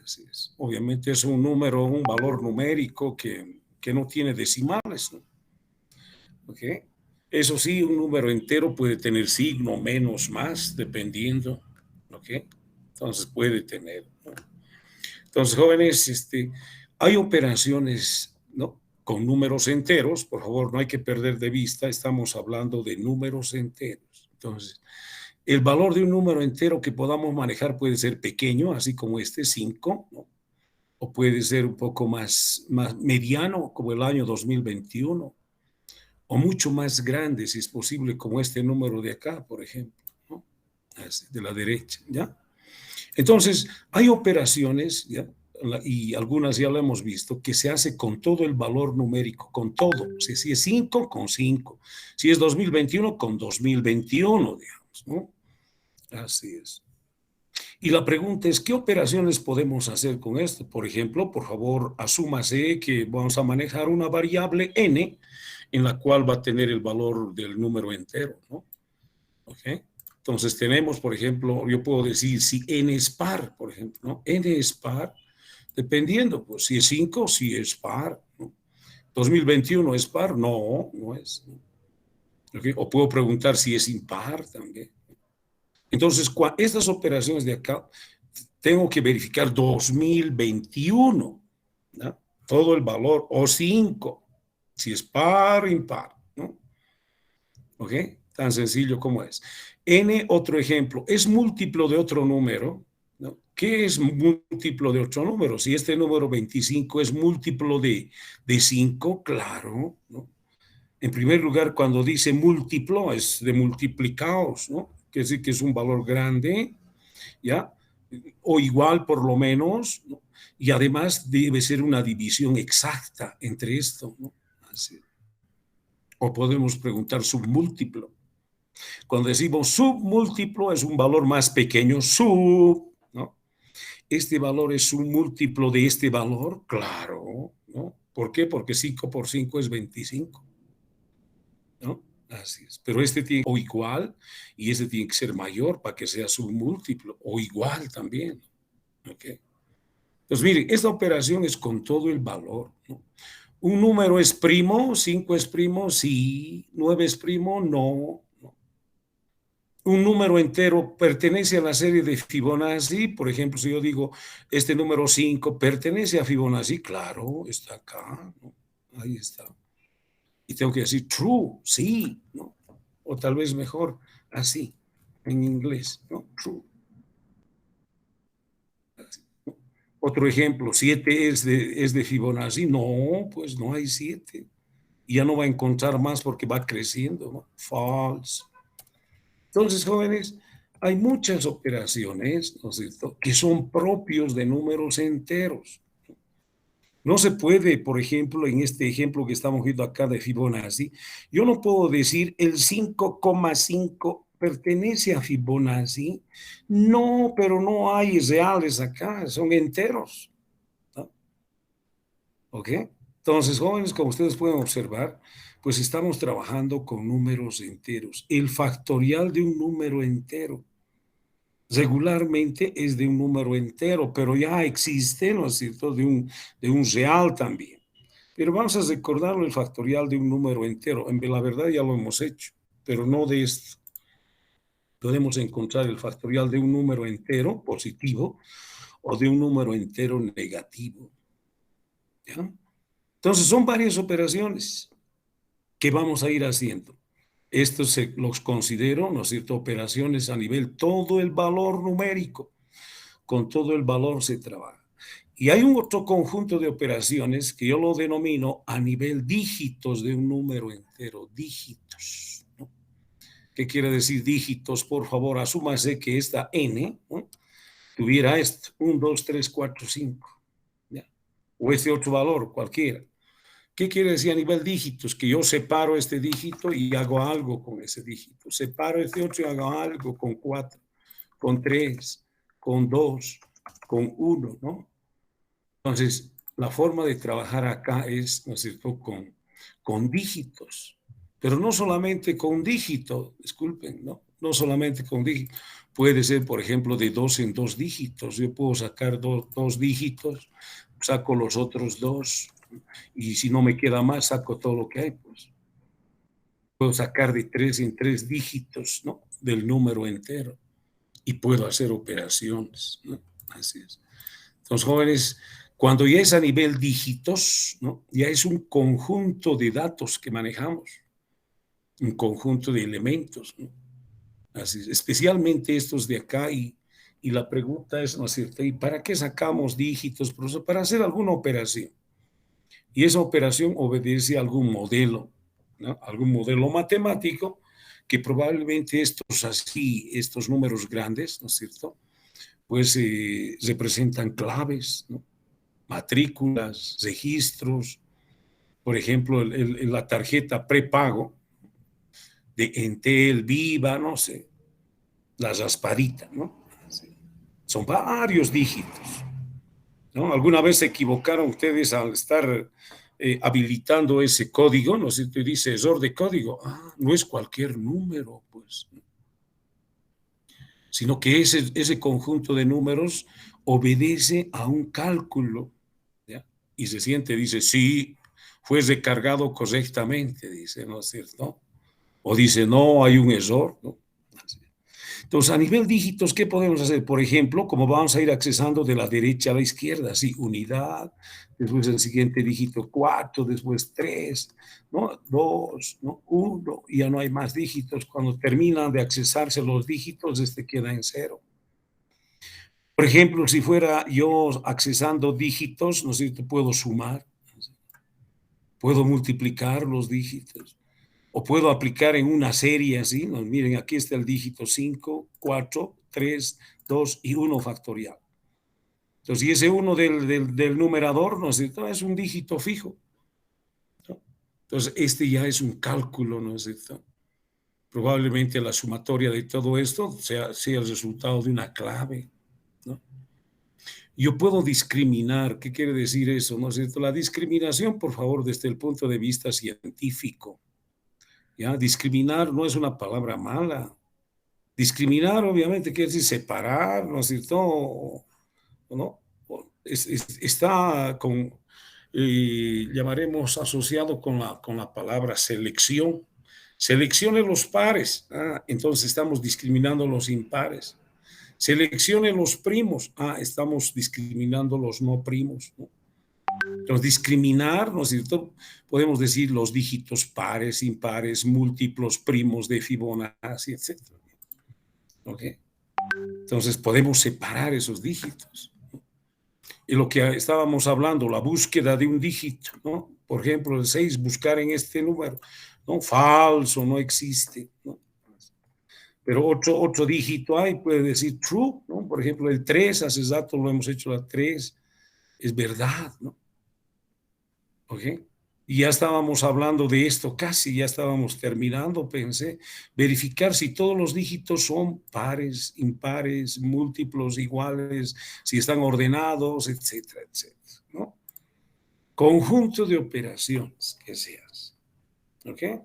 Así es. Obviamente es un número, un valor numérico que no tiene decimales, ¿no? ¿Ok? Eso sí, un número entero puede tener signo, menos, más, dependiendo, ¿ok? Entonces puede tener, ¿no? Entonces, jóvenes, hay operaciones, ¿no? Con números enteros, por favor, no hay que perder de vista, estamos hablando de números enteros. Entonces, el valor de un número entero que podamos manejar puede ser pequeño, así como 5, ¿no? O puede ser un poco más mediano, como el año 2021, o mucho más grande, si es posible, como este número de acá, por ejemplo, ¿no? Así, de la derecha, ¿ya? Entonces, hay operaciones, ¿ya? Y algunas ya lo hemos visto, que se hace con todo el valor numérico, con todo. O sea, si es 5, con 5. Si es 2021, con 2021, digamos, ¿no? Así es. Y la pregunta es, ¿qué operaciones podemos hacer con esto? Por ejemplo, por favor, asúmase que vamos a manejar una variable n en la cual va a tener el valor del número entero, ¿no? ¿Ok? Entonces tenemos, por ejemplo, yo puedo decir si n es par, por ejemplo, ¿no? N es par, dependiendo, pues si es 5, si es par, ¿no? 2021 es par, no, no es, ¿no? ¿Okay? O puedo preguntar si es impar también. Entonces, estas operaciones de acá, tengo que verificar 2021, ¿no? Todo el valor, o 5, si es par o impar, ¿no? ¿Ok? Tan sencillo como es. N, otro ejemplo, es múltiplo de otro número, ¿no? ¿Qué es múltiplo de otro número? Si este número 25 es múltiplo de 5, claro, ¿no? En primer lugar, cuando dice múltiplo, es de multiplicados, ¿no? Quiere decir que es un valor grande, ¿ya? O igual por lo menos, ¿no? Y además debe ser una división exacta entre esto, ¿no? Así. O podemos preguntar submúltiplo. Cuando decimos submúltiplo es un valor más pequeño, ¿no? ¿Este valor es un múltiplo de este valor? Claro, ¿no? ¿Por qué? Porque 5 por 5 es 25, ¿no? Así es. Pero este tiene o igual y este tiene que ser mayor para que sea submúltiplo o igual también, ¿ok? Pues mire, esta operación es con todo el valor, ¿no? Un número es primo, 5 es primo, sí, 9 es primo, no. Un número entero pertenece a la serie de Fibonacci, por ejemplo, si yo digo, este número 5 pertenece a Fibonacci, claro, está acá, ¿no? Ahí está. Y tengo que decir true, sí, ¿no? O tal vez mejor, así, en inglés, ¿no? True. Así, ¿no? Otro ejemplo, 7 es de Fibonacci, no, pues no hay 7. Y ya no va a encontrar más porque va creciendo, ¿no? False. Entonces, jóvenes, hay muchas operaciones, ¿no es cierto?, que son propios de números enteros. No se puede, por ejemplo, en este ejemplo que estamos viendo acá de Fibonacci, yo no puedo decir el 5,5 pertenece a Fibonacci. No, pero no hay reales acá, son enteros, ¿no? ¿Ok? Entonces, jóvenes, como ustedes pueden observar, pues estamos trabajando con números enteros. El factorial de un número entero regularmente es de un número entero, pero ya existe, ¿no es cierto?, de un real también. Pero vamos a recordarlo el factorial de un número entero. En la verdad ya lo hemos hecho, pero no de esto. Podemos encontrar el factorial de un número entero positivo o de un número entero negativo, ¿ya? Entonces son varias operaciones que vamos a ir haciendo. Estos los considero, ¿no es cierto?, operaciones a nivel todo el valor numérico. Con todo el valor se trabaja. Y hay un otro conjunto de operaciones que yo lo denomino a nivel dígitos de un número entero, dígitos, ¿no? ¿Qué quiere decir dígitos? Por favor, asúmase que esta n, ¿no?, tuviera esto, 1, 2, 3, 4, 5, ¿ya? O este otro valor, cualquiera. ¿Qué quiere decir a nivel dígitos? Que yo separo este dígito y hago algo con ese dígito. Separo este otro y hago algo con 4, con 3, con 2, con 1, ¿no? Entonces, la forma de trabajar acá es, ¿no es cierto?, con dígitos. Pero no solamente con dígito, disculpen, ¿no? no solamente con dígitos, puede ser, por ejemplo, de 2 en 2 dígitos. Yo puedo sacar dos dígitos, saco los otros dos, y si no me queda más, saco todo lo que hay, pues. Puedo sacar de 3 en 3 dígitos, ¿no? Del número entero, y puedo hacer operaciones, ¿no? Así es. Entonces, jóvenes, cuando ya es a nivel dígitos, ¿no? Ya es un conjunto de datos que manejamos, un conjunto de elementos, ¿no? Así es, especialmente estos de acá, y la pregunta es, ¿no es cierto? ¿Y para qué sacamos dígitos, profesor? Para hacer alguna operación. Y esa operación obedece a algún modelo, ¿no? Algún modelo matemático que probablemente estos números grandes, ¿no es cierto? Pues representan claves, ¿no? Matrículas, registros, por ejemplo, la tarjeta prepago de Entel, Viva, no sé, la raspadita, ¿no? Sí. Son varios dígitos, ¿no? ¿Alguna vez se equivocaron ustedes al estar habilitando ese código? ¿No es cierto? Y dice error de código. Ah, no es cualquier número, pues, sino que ese conjunto de números obedece a un cálculo, ¿ya? Y se siente, dice, sí, fue recargado correctamente, dice, ¿no es cierto? O dice, no, hay un error, ¿no? Entonces, a nivel dígitos, ¿qué podemos hacer? Por ejemplo, como vamos a ir accesando de la derecha a la izquierda, sí, unidad, después el siguiente dígito 4, después 3, ¿no? 2, ¿no? 1, y ya no hay más dígitos. Cuando terminan de accesarse los dígitos, este queda en 0. Por ejemplo, si fuera yo accesando dígitos, no sé, puedo sumar, puedo multiplicar los dígitos, o puedo aplicar en una serie así, ¿no? Miren, aquí está el dígito 5, 4, 3, 2 y 1 factorial. Entonces, y ese 1 del numerador, ¿no es cierto? Es un dígito fijo, ¿no? Entonces, este ya es un cálculo, ¿no es cierto? Probablemente la sumatoria de todo esto sea el resultado de una clave, ¿no? Yo puedo discriminar. ¿Qué quiere decir eso? ¿No es cierto? La discriminación, por favor, desde el punto de vista científico, ¿ya? Discriminar no es una palabra mala. Discriminar, obviamente, quiere decir separar, ¿no es cierto? ¿No? Está con, llamaremos, asociado con la palabra selección. Seleccione los pares. Ah, entonces estamos discriminando los impares. Seleccione los primos. Ah, estamos discriminando los no primos, ¿no? Entonces, discriminar, ¿no es cierto? Podemos decir los dígitos pares, impares, múltiplos, primos de Fibonacci, etcétera. ¿Ok? Entonces, podemos separar esos dígitos. Y lo que estábamos hablando, la búsqueda de un dígito, ¿no? Por ejemplo, el 6, buscar en este número, ¿no? Falso, no existe, ¿no? Pero otro dígito hay, puede decir true, ¿no? Por ejemplo, el 3, hace rato lo hemos hecho la 3, es verdad, ¿no? ¿Ok? Y ya estábamos hablando de esto, casi ya estábamos terminando, pensé, verificar si todos los dígitos son pares, impares, múltiplos, iguales, si están ordenados, etcétera, etcétera, ¿no? Conjunto de operaciones que se hace, ¿ok?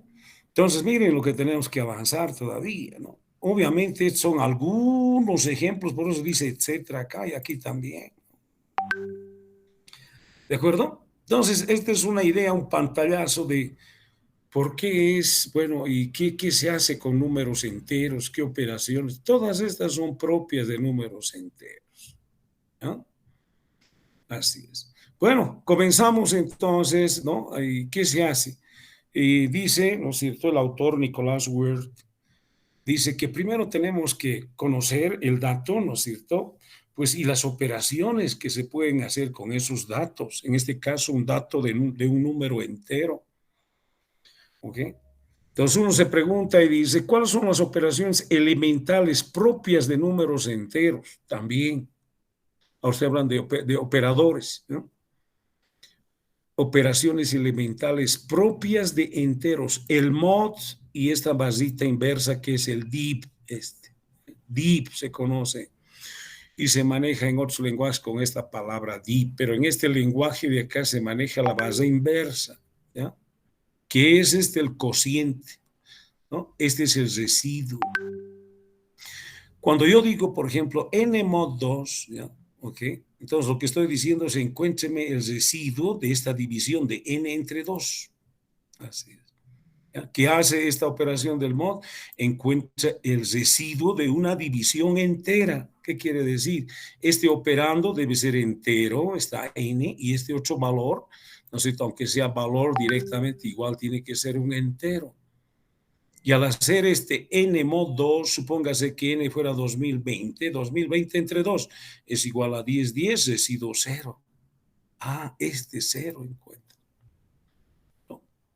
Entonces, miren lo que tenemos que avanzar todavía, ¿no? Obviamente son algunos ejemplos, por eso dice etcétera acá y aquí también. ¿De acuerdo? Entonces, esta es una idea, un pantallazo de por qué es, bueno, y qué se hace con números enteros, qué operaciones. Todas estas son propias de números enteros, ¿no? Así es. Bueno, comenzamos entonces, ¿no? ¿Y qué se hace? Dice, ¿no es cierto?, el autor Nicholas Wirth, dice que primero tenemos que conocer el dato, ¿no es cierto? Pues y las operaciones que se pueden hacer con esos datos, en este caso un dato de un número entero, ¿ok? Entonces uno se pregunta y dice, ¿cuáles son las operaciones elementales propias de números enteros? También, ahora se hablan de operadores, ¿no? Operaciones elementales propias de enteros, el mod y esta barrita inversa que es el div, div se conoce y se maneja en otros lenguajes con esta palabra div, pero en este lenguaje de acá se maneja la barra inversa, ¿ya? Que es el cociente, ¿no? Este es el residuo. Cuando yo digo, por ejemplo, n mod 2, ¿ya? ¿Ok? Entonces lo que estoy diciendo es encuéntreme el residuo de esta división de n entre 2. Así es. ¿Qué hace esta operación del mod? Encuentra el residuo de una división entera. ¿Qué quiere decir? Este operando debe ser entero, está n, y este otro valor, no sé, aunque sea valor directamente, igual tiene que ser un entero. Y al hacer este n mod 2, supóngase que n fuera 2020, 2020 entre 2 es igual a 10, 10, residuo 0. Ah, este 0 encuentra.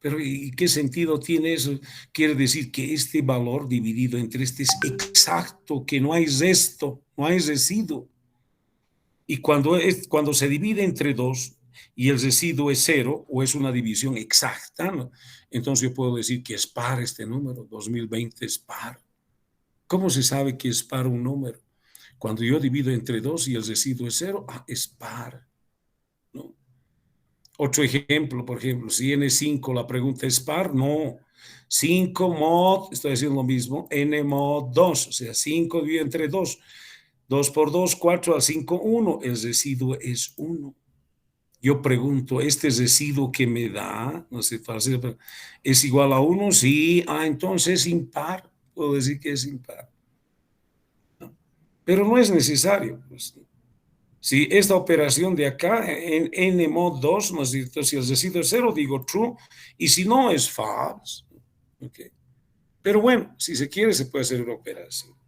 Pero ¿y qué sentido tiene eso? Quiere decir que este valor dividido entre este es exacto, que no hay resto, no hay residuo. Y cuando se divide entre 2 y el residuo es 0 o es una división exacta, ¿no? Entonces yo puedo decir que es par este número, 2020 es par. ¿Cómo se sabe que es par un número? Cuando yo divido entre 2 y el residuo es 0, es par, ¿no? Otro ejemplo, por ejemplo, si n5 la pregunta es par, no. 5 mod, estoy haciendo lo mismo, n mod 2, o sea, 5 dividido entre 2. 2 por 2, 4 al 5, 1. El residuo es 1. Yo pregunto, ¿este residuo que me da, no sé, es igual a 1? Sí, entonces es impar. Puedo decir que es impar. ¿No? Pero no es necesario. Pues, si esta operación de acá, en n mod 2, ¿no es cierto? Si el residuo es 0, digo true, y si no, es false. Okay. Pero bueno, si se quiere, se puede hacer una operación.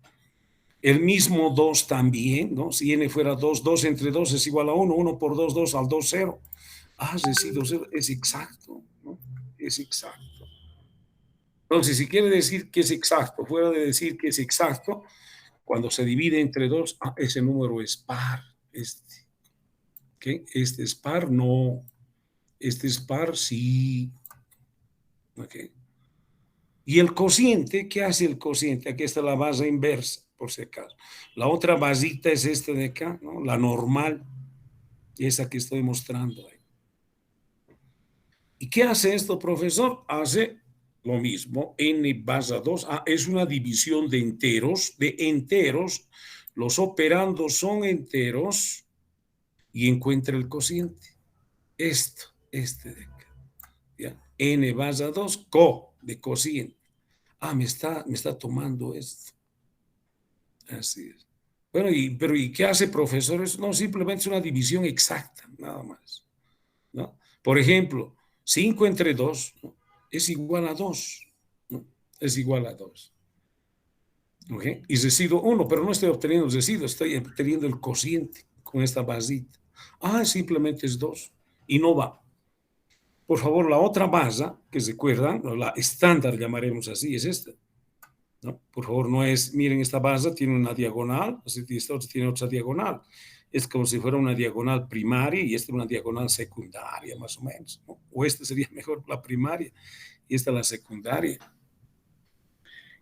El mismo 2 también, ¿no? Si n fuera 2, 2 entre 2 es igual a 1, 1 por 2, 2 al 2, 0. Residuo 0 es exacto, ¿no? Es exacto. Entonces, si quiere decir que es exacto, fuera de decir que es exacto, cuando se divide entre 2, ese número es par. ¿Okay? Este es par, no. Este es par, sí. ¿Okay? Y el cociente, ¿qué hace el cociente? Aquí está la base inversa, por si acaso. La otra basita es esta de acá, ¿no? La normal, esa que estoy mostrando ahí. ¿Y qué hace esto, profesor? Hace lo mismo, n base 2. Es una división de enteros, los operandos son enteros y encuentra el cociente. Este de acá. ¿Ya? N base 2, de cociente. Me está tomando esto. Así es. Bueno, pero ¿y qué hace, profesores? No, simplemente es una división exacta, nada más, ¿no? Por ejemplo, 5 entre 2, ¿no? Es igual a 2, ¿no? Es igual a 2. ¿Okay? Y residuo 1, pero no estoy obteniendo el residuo, estoy obteniendo el cociente con esta basita. Simplemente es 2 y no va. Por favor, la otra base, que recuerdan, la estándar llamaremos así, es esta. ¿No? Por favor, no es, miren, esta base tiene una diagonal, esta otra tiene otra diagonal. Es como si fuera una diagonal primaria y esta una diagonal secundaria, más o menos, ¿no? O esta sería mejor la primaria y esta la secundaria.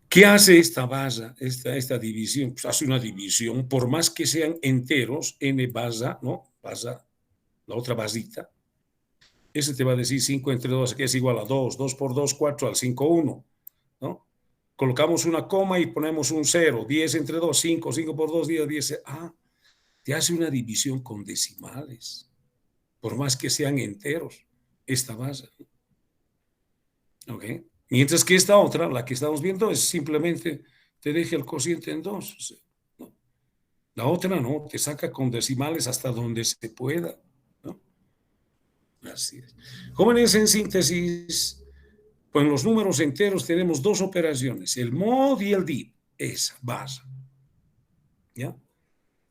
¿Qué hace esta base, esta división? Pues hace una división, por más que sean enteros, n base, ¿no? Base, la otra basita. Ese te va a decir 5 entre 2, que es igual a 2. 2 por 2, 4 al 5, 1, ¿no? Colocamos una coma y ponemos un 0. 10 entre 2, 5. 5 por 2, 10, 10. Te hace una división con decimales, por más que sean enteros, esta base. ¿Ok? Mientras que esta otra, la que estamos viendo, es simplemente te deja el cociente en 2. ¿No? La otra no, te saca con decimales hasta donde se pueda. ¿No? Así es. Jóvenes, en síntesis, pues en los números enteros tenemos dos operaciones, el mod y el div, esa base. ¿Ya?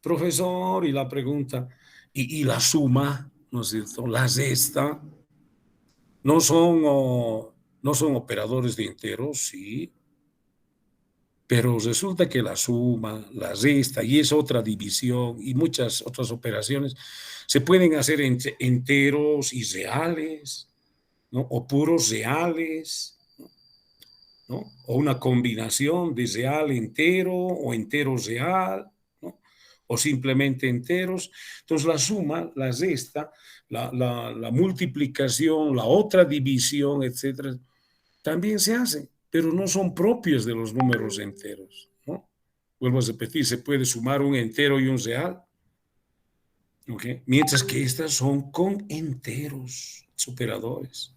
Profesor, y la pregunta, y la suma, ¿no es cierto? La resta, no son, no son operadores de enteros, sí, pero resulta que la suma, la resta, y es otra división, y muchas otras operaciones, se pueden hacer entre enteros y reales, ¿no? O puros reales, ¿no? O una combinación de real entero o entero real, ¿no? O simplemente enteros. Entonces la suma, la resta, la multiplicación, la otra división, etcétera, también se hacen, pero no son propios de los números enteros, ¿no? Vuelvo a repetir, se puede sumar un entero y un real. ¿Okay? Mientras que estas son con enteros superadores.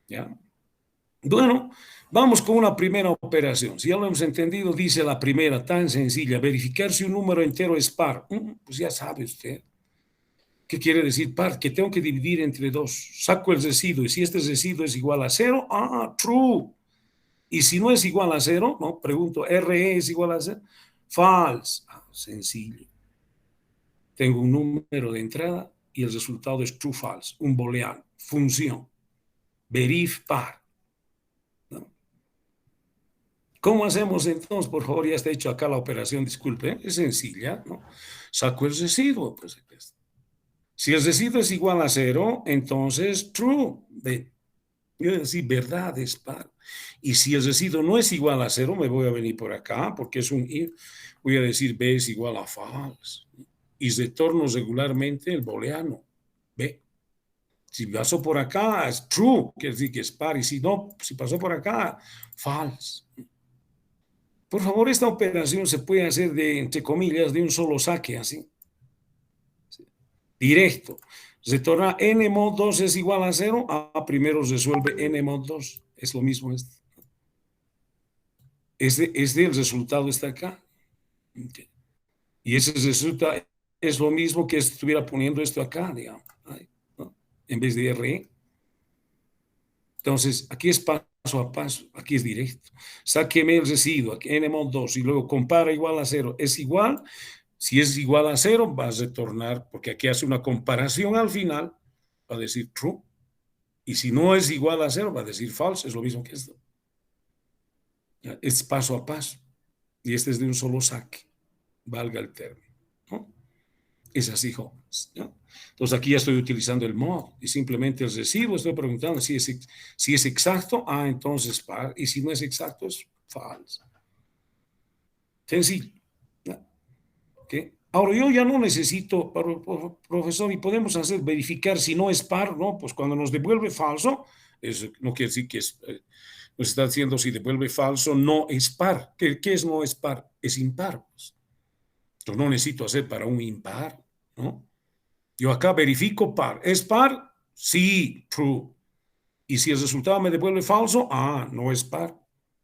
¿Ya? Bueno, vamos con una primera operación. Si ya lo hemos entendido, dice la primera, tan sencilla, verificar si un número entero es par. Pues ya sabe usted. ¿Qué quiere decir par? Que tengo que dividir entre dos. Saco el residuo y si este residuo es igual a cero, true. Y si no es igual a cero, no, pregunto, ¿RE es igual a cero? False. Sencillo. Tengo un número de entrada y el resultado es true, false, un booleano, función, verif par. ¿No? ¿Cómo hacemos entonces? Por favor, ya está hecho acá la operación, disculpe, es sencilla, ¿no? Saco el residuo, pues. Si el residuo es igual a cero, entonces true. Yo voy a decir verdad es par. Y si el residuo no es igual a cero, me voy a venir por acá porque es un if. Voy a decir B es igual a false. Y retorno regularmente el booleano. B. Si pasó por acá, es true, quiere decir que es par. Y si no, si pasó por acá, false. Por favor, esta operación se puede hacer de, entre comillas, de un solo saque, así. Directo. Retorna n mod 2 es igual a 0. Primero resuelve n mod 2. Es lo mismo este. El resultado está acá. Y ese resultado es lo mismo que estuviera poniendo esto acá, digamos, ¿no? En vez de RE. Entonces, aquí es paso a paso, aquí es directo. Sáqueme el residuo, aquí n mod 2, y luego compara igual a 0. ¿Es igual? Si es igual a 0, va a retornar, porque aquí hace una comparación al final, va a decir true. Y si no es igual a 0, va a decir false, es lo mismo que esto. Es paso a paso. Y este es de un solo saque, valga el término, ¿no? Es así, jóvenes, ¿no? Entonces aquí ya estoy utilizando el mod y simplemente el residuo estoy preguntando si es exacto, entonces par, y si no es exacto es falso. Sencillo, ¿no? ¿Okay? Ahora yo ya no necesito, profesor, y podemos hacer verificar si no es par, ¿no? Pues cuando nos devuelve falso, eso no quiere decir que es, nos está diciendo si devuelve falso, no es par. ¿Qué es no es par? Es impar. Pues. Entonces no necesito hacer para un impar, ¿no? Yo acá verifico par. ¿Es par? Sí, true. Y si el resultado me devuelve falso, no es par.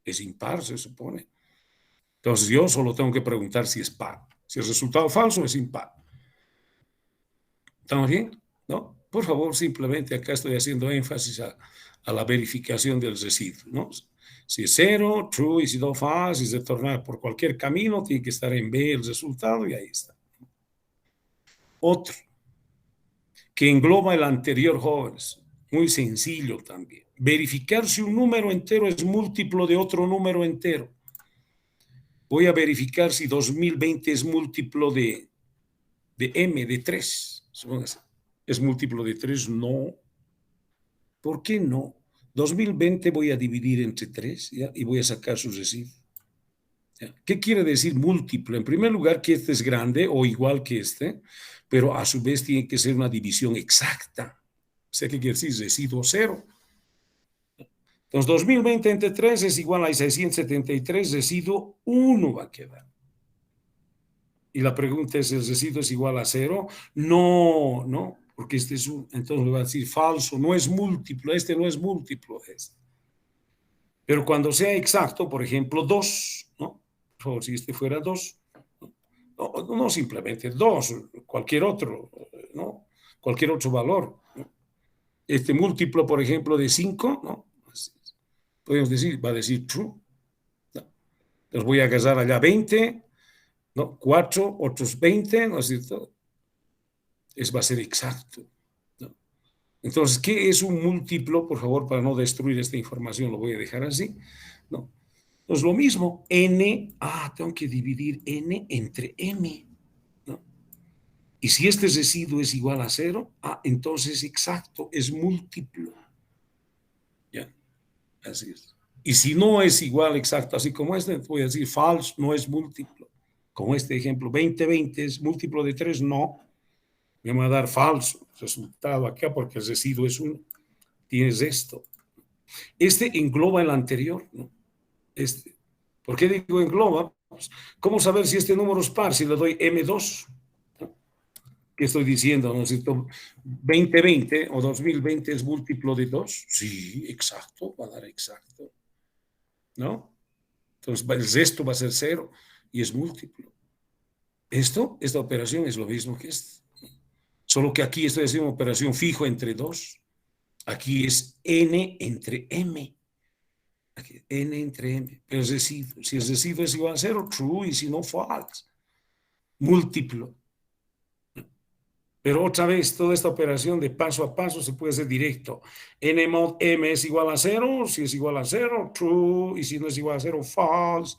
Es impar, se supone. Entonces yo solo tengo que preguntar si es par. Si el resultado falso es impar. ¿Estamos bien? ¿No? Por favor, simplemente acá estoy haciendo énfasis a la verificación del residuo, ¿no? Si es cero, true, y si no false, si retornar por cualquier camino, tiene que estar en B el resultado y ahí está. Otro, que engloba el anterior, jóvenes. Muy sencillo también. Verificar si un número entero es múltiplo de otro número entero. Voy a verificar si 2020 es múltiplo de M, de 3. ¿Es múltiplo de 3? No. ¿Por qué no? 2020 voy a dividir entre 3, ¿ya? Y voy a sacar su residuo. ¿Ya? ¿Qué quiere decir múltiplo? En primer lugar, que este es grande o igual que este, pero a su vez tiene que ser una división exacta. O sea, ¿qué quiere decir? Residuo 0. Entonces, 2020 entre 3 es igual a 673, residuo 1 va a quedar. Y la pregunta es, ¿el residuo es igual a 0? No, no, porque este es un, entonces me va a decir falso, no es múltiplo, este no es múltiplo. Pero cuando sea exacto, por ejemplo, 2, ¿no? Por favor, si este fuera 2, no simplemente 2, cualquier otro, ¿no? Cualquier otro valor, ¿no? Este múltiplo, por ejemplo, de 5, ¿no? Podemos decir, va a decir true. ¿No? Entonces voy a agarrar allá 20, ¿no? 4, otros 20, ¿no es cierto? Va a ser exacto, ¿no? Entonces, ¿qué es un múltiplo? Por favor, para no destruir esta información, lo voy a dejar así, ¿no? Pues lo mismo, n, tengo que dividir n entre m, ¿no? Y si este residuo es igual a 0, entonces exacto, es múltiplo. Ya, así es. Y si no es igual exacto, así como este, voy a decir false, no es múltiplo. Como este ejemplo, 20 es múltiplo de 3, no. Me va a dar falso resultado acá porque el residuo es 1. Tienes esto. Este engloba el anterior, ¿no? ¿Por qué digo engloba? ¿Cómo saber si este número es par? Si le doy M2, ¿no? ¿Qué estoy diciendo? ¿No es cierto? 2020 o 2020 es múltiplo de 2. Sí, exacto, va a dar exacto, ¿no? Entonces, el resto va a ser 0 y es múltiplo. Esta operación es lo mismo que esta. Solo que aquí estoy haciendo una operación fijo entre 2. Aquí es n entre m. Aquí, n entre m. Pero es residuo. Si el residuo es igual a 0, true. Y si no, false. Múltiplo. Pero otra vez, toda esta operación de paso a paso se puede hacer directo. N mod m es igual a 0. Si es igual a 0, true. Y si no es igual a 0, false.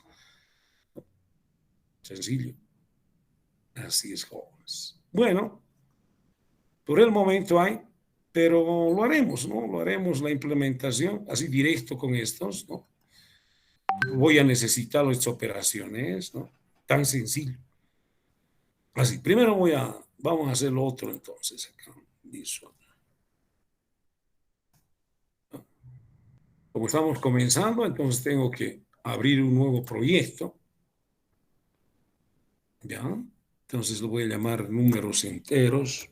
Sencillo. Así es, jóvenes. Bueno, por el momento hay, pero lo haremos, ¿no? Lo haremos la implementación así directo con estos, ¿no? Voy a necesitar estas operaciones, ¿no? Tan sencillo. Así, primero vamos a hacer lo otro entonces acá. Visual. Como estamos comenzando, entonces tengo que abrir un nuevo proyecto, ¿ya? Entonces lo voy a llamar números enteros,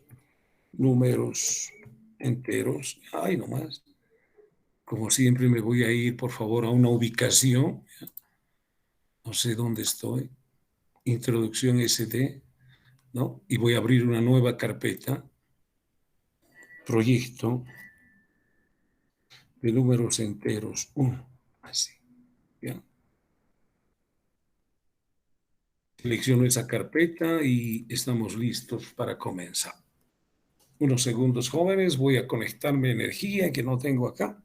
ay, nomás. Como siempre me voy a ir, por favor, a una ubicación, ¿ya? No sé dónde estoy, introducción SD, ¿no? Y voy a abrir una nueva carpeta, proyecto de números enteros 1, así, ¿ya? Selecciono esa carpeta y estamos listos para comenzar. Unos segundos, jóvenes, voy a conectarme energía que no tengo acá.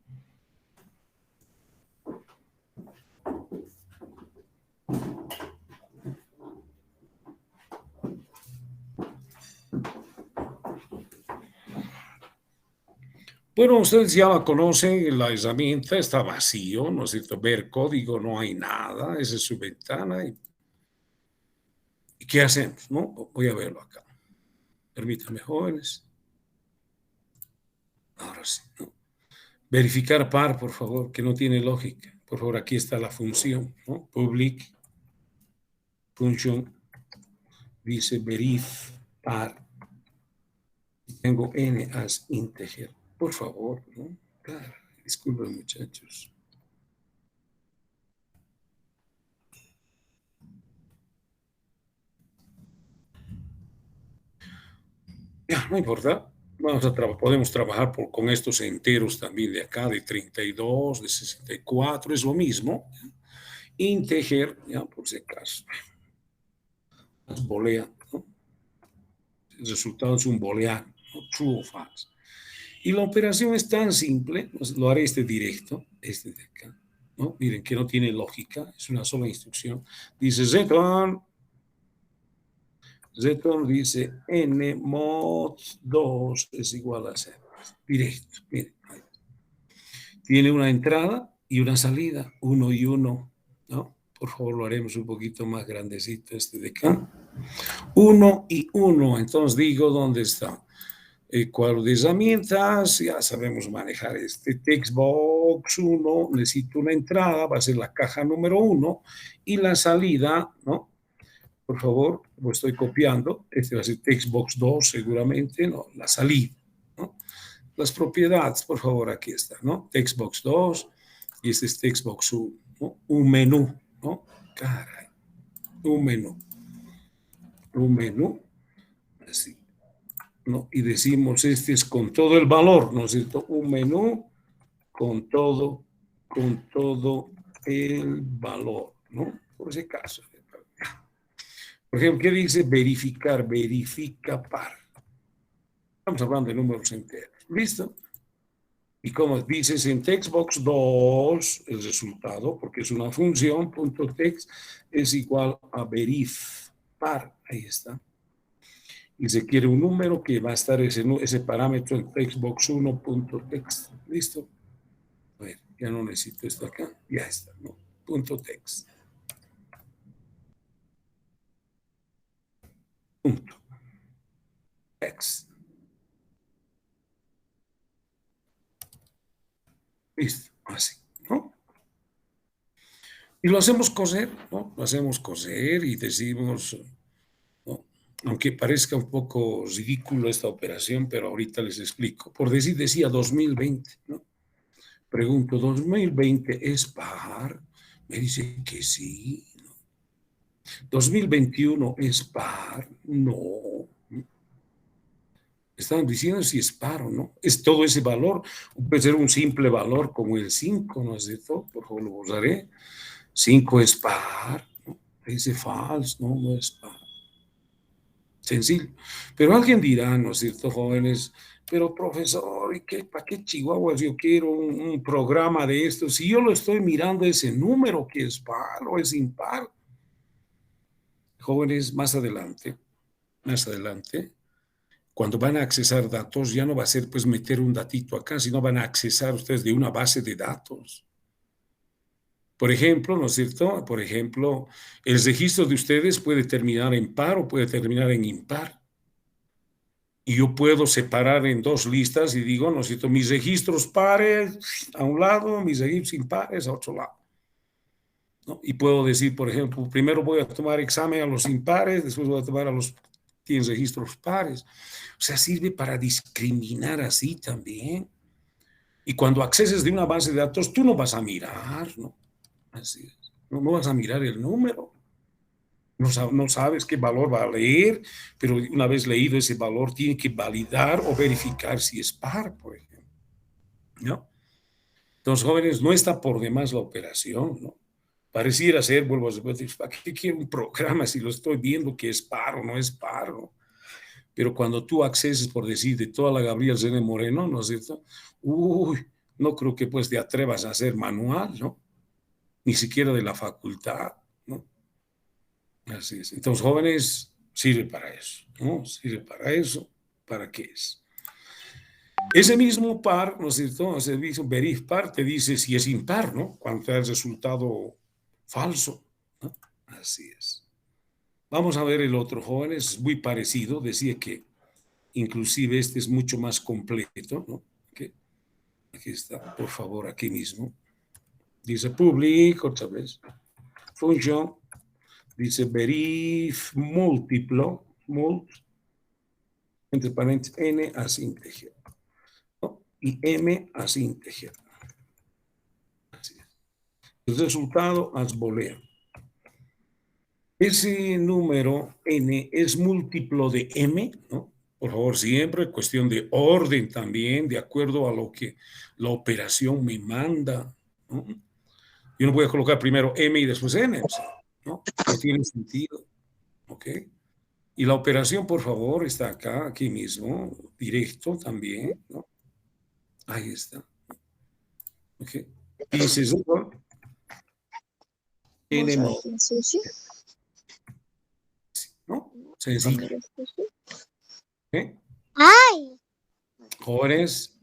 Bueno, ustedes ya la conocen, la herramienta está vacío, ¿no es cierto? Ver código, no hay nada, esa es su ventana. ¿Y qué hacemos? ¿No? Voy a verlo acá. Permítanme, jóvenes. Ahora sí, ¿no? Verificar par, por favor, que no tiene lógica. Por favor, aquí está la función, ¿no? Public function dice verif par. Tengo n as integer. Por favor, ¿no? Claro, disculpen, muchachos. Ya, no importa. Podemos trabajar con estos enteros también de acá, de 32, de 64, es lo mismo. Integer, ya, por si acaso. Bolea, ¿no? El resultado es un booleano, ¿no? True o false. Y la operación es tan simple, pues lo haré directo, este de acá, ¿no? Miren que no tiene lógica, es una sola instrucción. Dice return dice n mod 2 es igual a 0. Directo, miren. Tiene una entrada y una salida, 1 y 1, ¿no? Por favor, lo haremos un poquito más grandecito este de acá. 1 y 1, entonces digo, ¿dónde está? El cuadro de herramientas, ya sabemos manejar este textbox 1, necesito una entrada, va a ser la caja número 1, y la salida, ¿no? Por favor, lo estoy copiando, este va a ser textbox 2 seguramente, ¿no? La salida, ¿no? Las propiedades, por favor, aquí está, ¿no? Textbox 2 y este es textbox 1, ¿no? Un menú, ¿no? Caray, un menú, así. ¿No? Y decimos, este es con todo el valor, ¿no es cierto? Un menú con todo el valor, ¿no? Por ese caso. Por ejemplo, ¿qué dice verificar? Verifica par. Estamos hablando de números enteros. ¿Listo? Y como dices en textbox 2, el resultado, porque es una función, punto text, es igual a verif par. Ahí está. Y se quiere un número que va a estar ese parámetro en textbox 1.text. ¿Listo? A ver, ya no necesito esto acá. Ya está, ¿no? Punto text. Punto text. Listo, así, ¿no? Y lo hacemos coser, ¿no? Lo hacemos coser y decimos, ¿no? Aunque parezca un poco ridículo esta operación, pero ahorita les explico. Por decir, decía 2020, ¿no? Pregunto, ¿2020 es par? Me dice que sí. ¿2021 es par? No. Estaban diciendo si es par o no. Es todo ese valor. Puede ser un simple valor como el 5, ¿no es cierto? Por favor, lo usaré. 5 es par. ¿No? Dice falso, no, no es par. Sencillo. Pero alguien dirá, ¿no es cierto, jóvenes? Pero profesor, ¿y qué, para qué chihuahuas yo quiero un programa de esto? Si yo lo estoy mirando ese número que es par o es impar. Jóvenes, más adelante, cuando van a accesar datos, ya no va a ser pues meter un datito acá, sino van a accesar ustedes de una base de datos. Por ejemplo, ¿no es cierto? Por ejemplo, el registro de ustedes puede terminar en par o puede terminar en impar. Y yo puedo separar en dos listas y digo, ¿no es cierto? Mis registros pares a un lado, mis registros impares a otro lado. ¿No? Y puedo decir, por ejemplo, primero voy a tomar examen a los impares, después voy a tomar a los que tienen registros pares. O sea, sirve para discriminar así también. Y cuando acceses de una base de datos, tú no vas a mirar, ¿no? Así es. No, no vas a mirar el número. No sabes qué valor va a leer, pero una vez leído ese valor, tiene que validar o verificar si es par, por ejemplo. ¿No? Entonces, jóvenes, no está por demás la operación, ¿no? Pareciera ser, vuelvo a repetir, ¿para qué quiero un programa si lo estoy viendo que es par o no es par, ¿no? Pero cuando tú acceses, por decir, de toda la Gabriel Zene Moreno, ¿no es cierto? Uy, no creo que pues te atrevas a hacer manual, ¿no? Ni siquiera de la facultad, ¿no? Así es. Entonces, jóvenes, sirve para eso, ¿no? Sirve para eso. ¿Para qué es? Ese mismo par, ¿no es cierto? Ese mismo verif par te dice si es impar, ¿no? Cuando te da el resultado falso, ¿no? Así es. Vamos a ver el otro, jóvenes, es muy parecido. Decía que inclusive este es mucho más completo, ¿no? Okay. Aquí está, por favor, aquí mismo. Dice public, otra vez. Función, dice verif múltiplo, mult, entre paréntesis, n as integer, ¿no? Y m as integer. Así es. El resultado as booleano. Ese número n es múltiplo de m, ¿no? Por favor, siempre cuestión de orden también, de acuerdo a lo que la operación me manda, ¿no? Yo no voy a colocar primero m y después n, ¿no? No tiene sentido, ¿ok? Y la operación, por favor, está acá, aquí mismo, directo también, ¿no? Ahí está, ¿ok? Y se supone n, ¿Vos haces sushi? ¿no? Sencillo, ¿Comer sushi? ¿ok? ¡Ay! Jóvenes,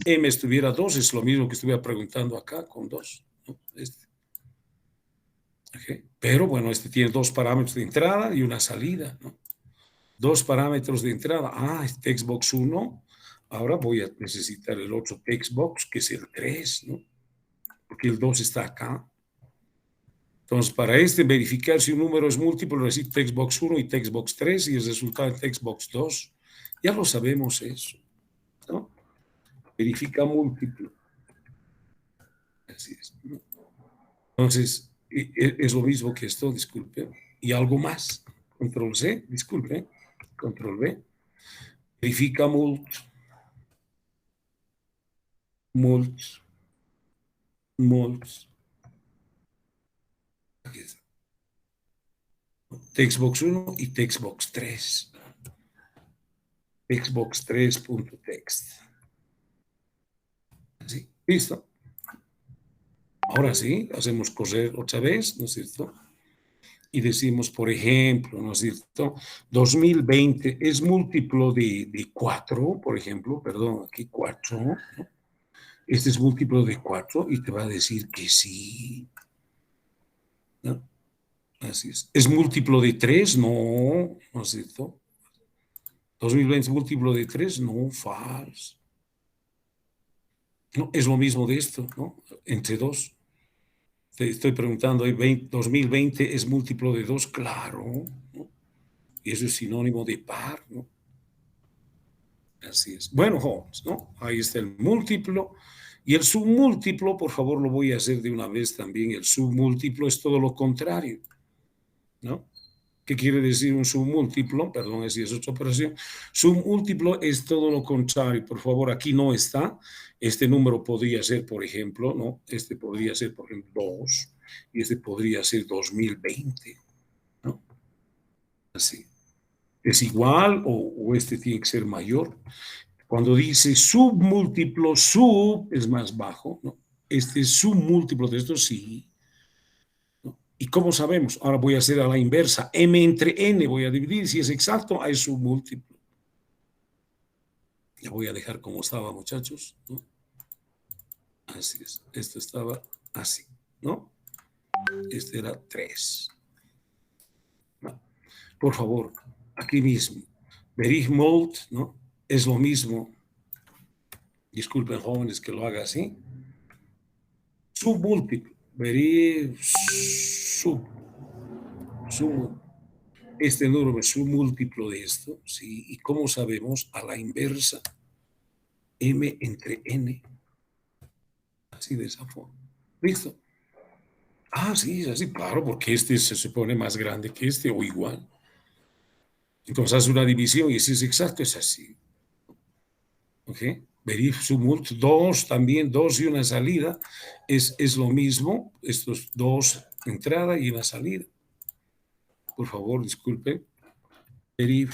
m estuviera 2, es lo mismo que estuviera preguntando acá con 2, ¿no? Okay. Pero bueno, este tiene dos parámetros de entrada y una salida, ¿no? Dos parámetros de entrada. Ah, es textbox 1. Ahora voy a necesitar el otro textbox, que es el 3, ¿no? Porque el 2 está acá. Entonces, para verificar si un número es múltiplo, necesito textbox 1 y textbox 3 y el resultado es textbox 2. Ya lo sabemos eso, ¿no? Verifica múltiplo. Así es, ¿no? Entonces, es lo mismo que esto, disculpe. Y algo más. Control C, disculpe. Control V. Verifica mult, mult, mult. Aquí está. Textbox 1 y Textbox 3. Textbox 3.text. Así, listo. Ahora sí, hacemos correr otra vez, ¿no es cierto? Y decimos, por ejemplo, ¿no es cierto? 2020 es múltiplo de 4, por ejemplo, perdón, aquí 4, ¿no? Este es múltiplo de 4 y te va a decir que sí, ¿no? Así es. ¿Es múltiplo de 3? No, ¿no es cierto? 2020 es múltiplo de 3, no, falso. ¿no? Es lo mismo de esto, ¿no? Entre 2. Te estoy preguntando, 2020 es múltiplo de 2, claro, ¿no? Y eso es sinónimo de par, ¿no? Así es. Bueno, jóvenes, ¿no? Ahí está el múltiplo. Y el submúltiplo, por favor, lo voy a hacer de una vez también. El submúltiplo es todo lo contrario, ¿no? ¿Qué quiere decir un submúltiplo? Perdón, si es otra operación. Submúltiplo es todo lo contrario. Por favor, aquí no está. Este número podría ser, por ejemplo, ¿no? Este podría ser, por ejemplo, 2 y este podría ser 2020, ¿no? Así. ¿Es igual o este tiene que ser mayor? Cuando dice submúltiplo, sub es más bajo, ¿no? Este submúltiplo de esto sí, ¿no? ¿Y cómo sabemos? Ahora voy a hacer a la inversa. M entre n voy a dividir. Si es exacto, hay submúltiplo. Ya voy a dejar como estaba, muchachos, ¿no? Así es. Esto estaba así, ¿no? Este era 3. ¿No? Por favor, aquí mismo. Berigmold, ¿no? Es lo mismo. Disculpen, jóvenes, que lo haga así. Submúltiplo. Sub. Este número es submúltiplo de esto, ¿sí? ¿Y cómo sabemos? A la inversa. M entre n. Así de esa forma. ¿Listo? Ah, sí, es así, claro, porque este se supone más grande que este o igual. Entonces hace una división y si es exacto, es así. ¿Ok? Verí submult 2, también 2 y una salida, es lo mismo, estos 2 entrada y una salida. Por favor, disculpe. Verí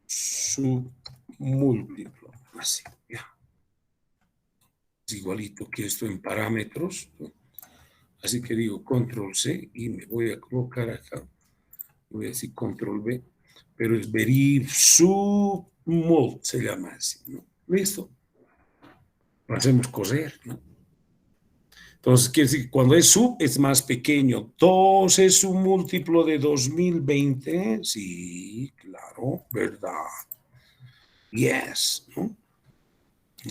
submúltiplo, así, ya. Es igualito que esto en parámetros, ¿no? Así que digo control C y me voy a colocar acá. Voy a decir control V, pero es verí submult, se llama así, ¿no? Listo. Lo hacemos coser, ¿no? Entonces, quiere decir que cuando es sub es más pequeño. 2 es un múltiplo de 2020. Sí, claro, verdad. Yes, ¿no?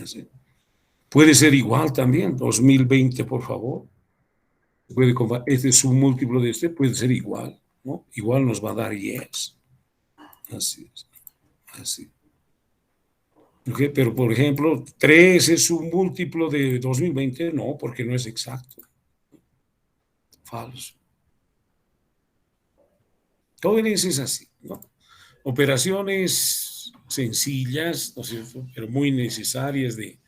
Así. Puede ser igual también, 2020, por favor. Este es un múltiplo de este, puede ser igual, ¿no? Igual nos va a dar yes. Así es, así. Okay, pero, por ejemplo, 3 es un múltiplo de 2020, no, porque no es exacto. Falso. Todo es así, ¿no? Operaciones sencillas, ¿no es cierto? Pero muy necesarias de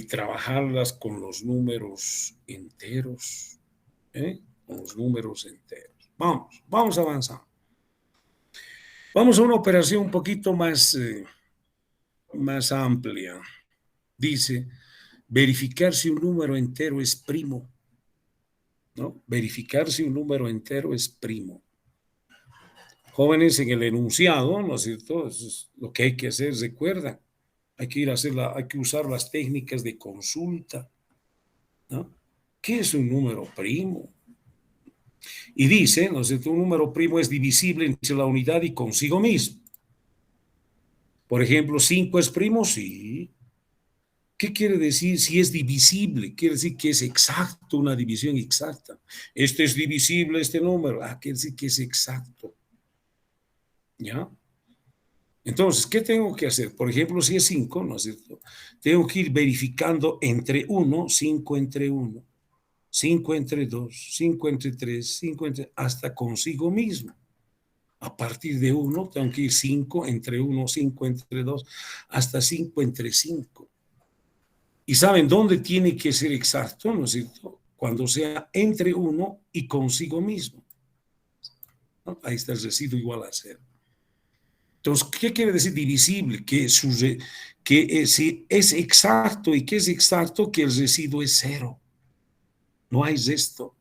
trabajarlas con los números enteros, ¿eh? Con los números enteros. Vamos avanzando. Vamos a una operación un poquito más amplia. Dice, verificar si un número entero es primo, ¿no? Verificar si un número entero es primo. Jóvenes, en el enunciado, ¿no es cierto? Eso es lo que hay que hacer, recuerda. Hay que ir a hay que usar las técnicas de consulta, ¿no? ¿Qué es un número primo? Y dice, ¿no es cierto? Un número primo es divisible entre la unidad y consigo mismo. Por ejemplo, 5 es primo, sí. ¿Qué quiere decir si es divisible? Quiere decir que es exacto, una división exacta. Este es divisible, este número. Ah, quiere decir que es exacto. ¿Ya? Entonces, ¿qué tengo que hacer? Por ejemplo, si es 5, ¿no es cierto? Tengo que ir verificando entre 1, 5 entre 1, 5 entre 2, 5 entre 3, 5 entre... hasta consigo mismo. A partir de 1, tengo que ir 5 entre 1, 5 entre 2, hasta 5 entre 5. ¿Y saben dónde tiene que ser exacto? ¿No es cierto? Cuando sea entre 1 y consigo mismo, ¿no? Ahí está el residuo igual a 0. Entonces, ¿qué quiere decir divisible? Que si es exacto y que es exacto que el residuo es 0. No hay resto.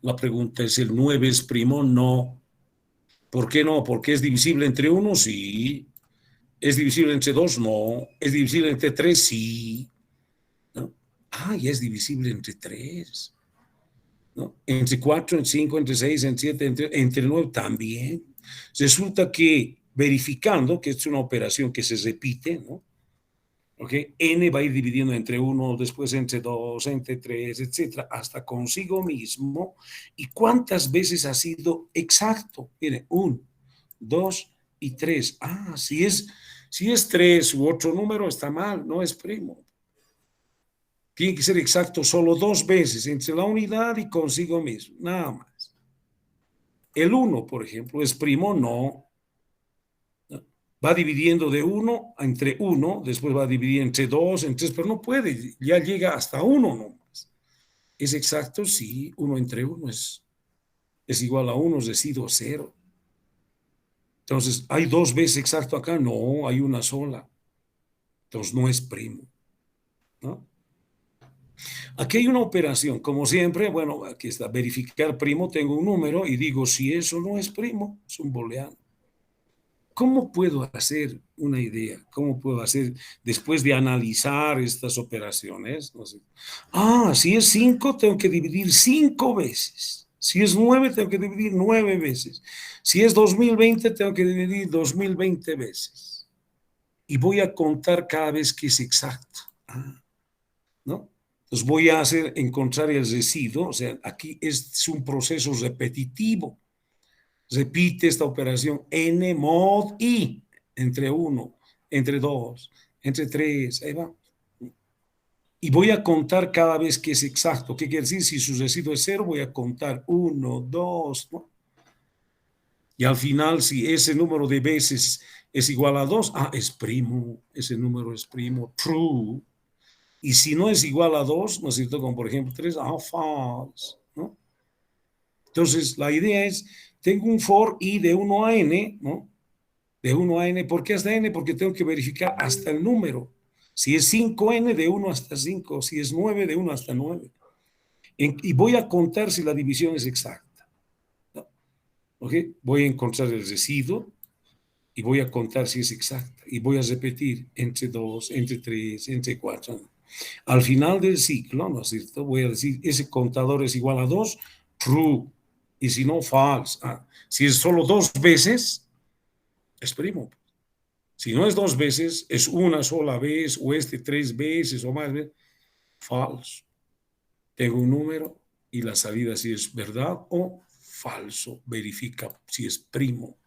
La pregunta es, ¿el 9 es primo? No. ¿Por qué no? ¿Porque es divisible entre 1? Sí. ¿Es divisible entre 2? No. ¿Es divisible entre 3? Sí. ¿No? Ah, ya es divisible entre 3. ¿No? Entre 4, entre 5, entre 6, entre 7, entre 9 también. Resulta que verificando, que es una operación que se repite, ¿no? ¿Ok? N va a ir dividiendo entre 1, después entre 2, entre 3, etcétera, hasta consigo mismo. ¿Y cuántas veces ha sido exacto? Mire, 1, 2 y 3. Ah, si es 3 u otro número, está mal, no es primo. Tiene que ser exacto solo 2 veces entre la unidad y consigo mismo, nada más. El 1, por ejemplo, es primo, no. Va dividiendo de 1 entre 1, después va a dividir entre 2, entre 3, pero no puede, ya llega hasta 1 nomás. ¿Es exacto? Sí, 1 entre 1 es igual a 1, es decir, 0. Entonces, ¿hay 2 veces exacto acá? No, hay una sola. Entonces, no es primo, ¿no? Aquí hay una operación, como siempre, bueno, aquí está, verificar primo, tengo un número y digo si eso no es primo, es un booleano. ¿Cómo puedo hacer una idea? ¿Cómo puedo hacer después de analizar estas operaciones? No sé. Si es 5, tengo que dividir 5 veces. Si es 9, tengo que dividir 9 veces. Si es 2020, tengo que dividir 2020 veces. Y voy a contar cada vez que es exacto. ¿No? Entonces voy a encontrar el residuo. O sea, aquí es un proceso repetitivo. Repite esta operación n mod i entre 1, entre 2, entre 3, ahí va. Y voy a contar cada vez que es exacto. ¿Qué quiere decir? Si su residuo es 0, voy a contar 1, 2, ¿no? Y al final, si ese número de veces es igual a 2, es primo, ese número es primo, true. Y si no es igual a 2, ¿no es cierto? Como por ejemplo 3, false, ¿no? Entonces, la idea es, tengo un for i de 1 a n, ¿no? De 1 a n, ¿por qué hasta n? Porque tengo que verificar hasta el número. Si es 5n, de 1 hasta 5, si es 9, de 1 hasta 9. Y voy a contar si la división es exacta, ¿no? ¿Ok? Voy a encontrar el residuo y voy a contar si es exacta. Y voy a repetir entre 2, entre 3, entre 4. Al final del ciclo, ¿no es cierto? Voy a decir, ese contador es igual a 2, true. Y si no, false. Si es solo 2 veces, es primo. Si no es 2 veces, es una sola vez, o 3 veces o más veces, false. Tengo un número y la salida si es verdad o falso. Verifica si es primo.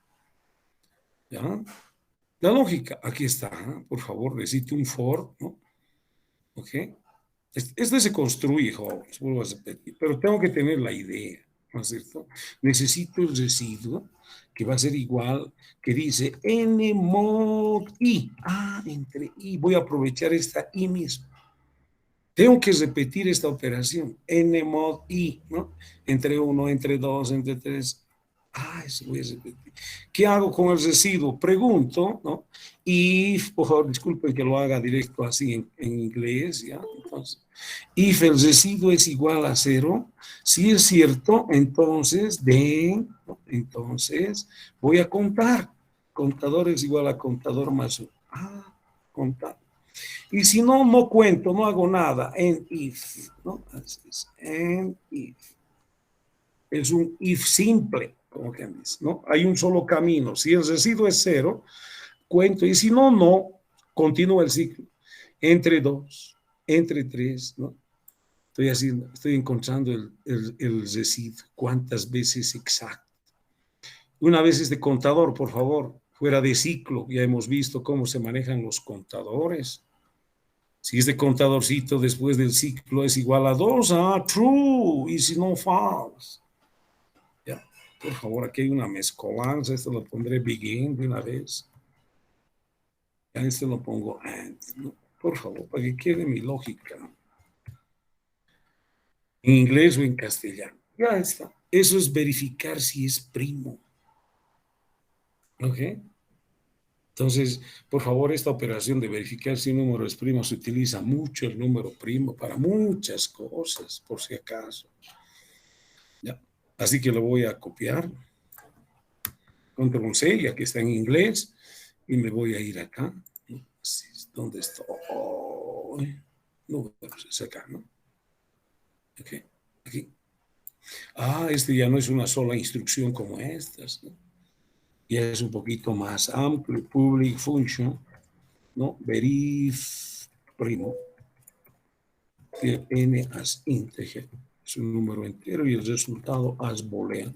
¿Ya? La lógica, aquí está. Por favor, necesito un for, ¿no? ¿Ok? Este se construye, jóvenes, vuelvo a repetir, pero tengo que tener la idea, ¿no es cierto? Necesito el residuo que va a ser igual, que dice n mod i. Entre i. Voy a aprovechar esta i misma. Tengo que repetir esta operación, n mod i, ¿no? Entre 1, entre 2, entre 3. Eso voy a repetir. ¿Qué hago con el residuo? Pregunto, ¿no? If, por favor, disculpen que lo haga directo así en inglés, ¿ya? Entonces, if el residuo es igual a 0, si es cierto, entonces, ¿no? Entonces, voy a contar. Contador es igual a contador más 1. Contar. Y si no, no cuento, no hago nada. En if, ¿no? Así es. En if. Es un if simple, como que dice, ¿no? Hay un solo camino. Si el residuo es 0, cuento. Y si no, no. Continúa el ciclo. Entre 2, entre 3, ¿no? Estoy encontrando el residuo. ¿Cuántas veces exacto? Una vez este contador, por favor, fuera de ciclo. Ya hemos visto cómo se manejan los contadores. Si este contadorcito después del ciclo es igual a 2, true. Y si no, false. Ya, por favor, aquí hay una mezcolanza. Esto lo pondré begin de una vez. Ya este lo pongo and, ¿no? Por favor, para que quede mi lógica. En inglés o en castellano. Ya está. Eso es verificar si es primo. ¿Ok? Entonces, por favor, esta operación de verificar si un número es primo se utiliza mucho el número primo para muchas cosas, por si acaso. Ya. Así que lo voy a copiar. Control C, ya que está en inglés. Y me voy a ir acá. ¿Dónde estoy? No, es acá, ¿no? Ok, aquí. Este ya no es una sola instrucción como estas, ¿no? Ya es un poquito más amplio, public function, ¿no? Verif, primo de n as integer. Es un número entero y el resultado as booleano.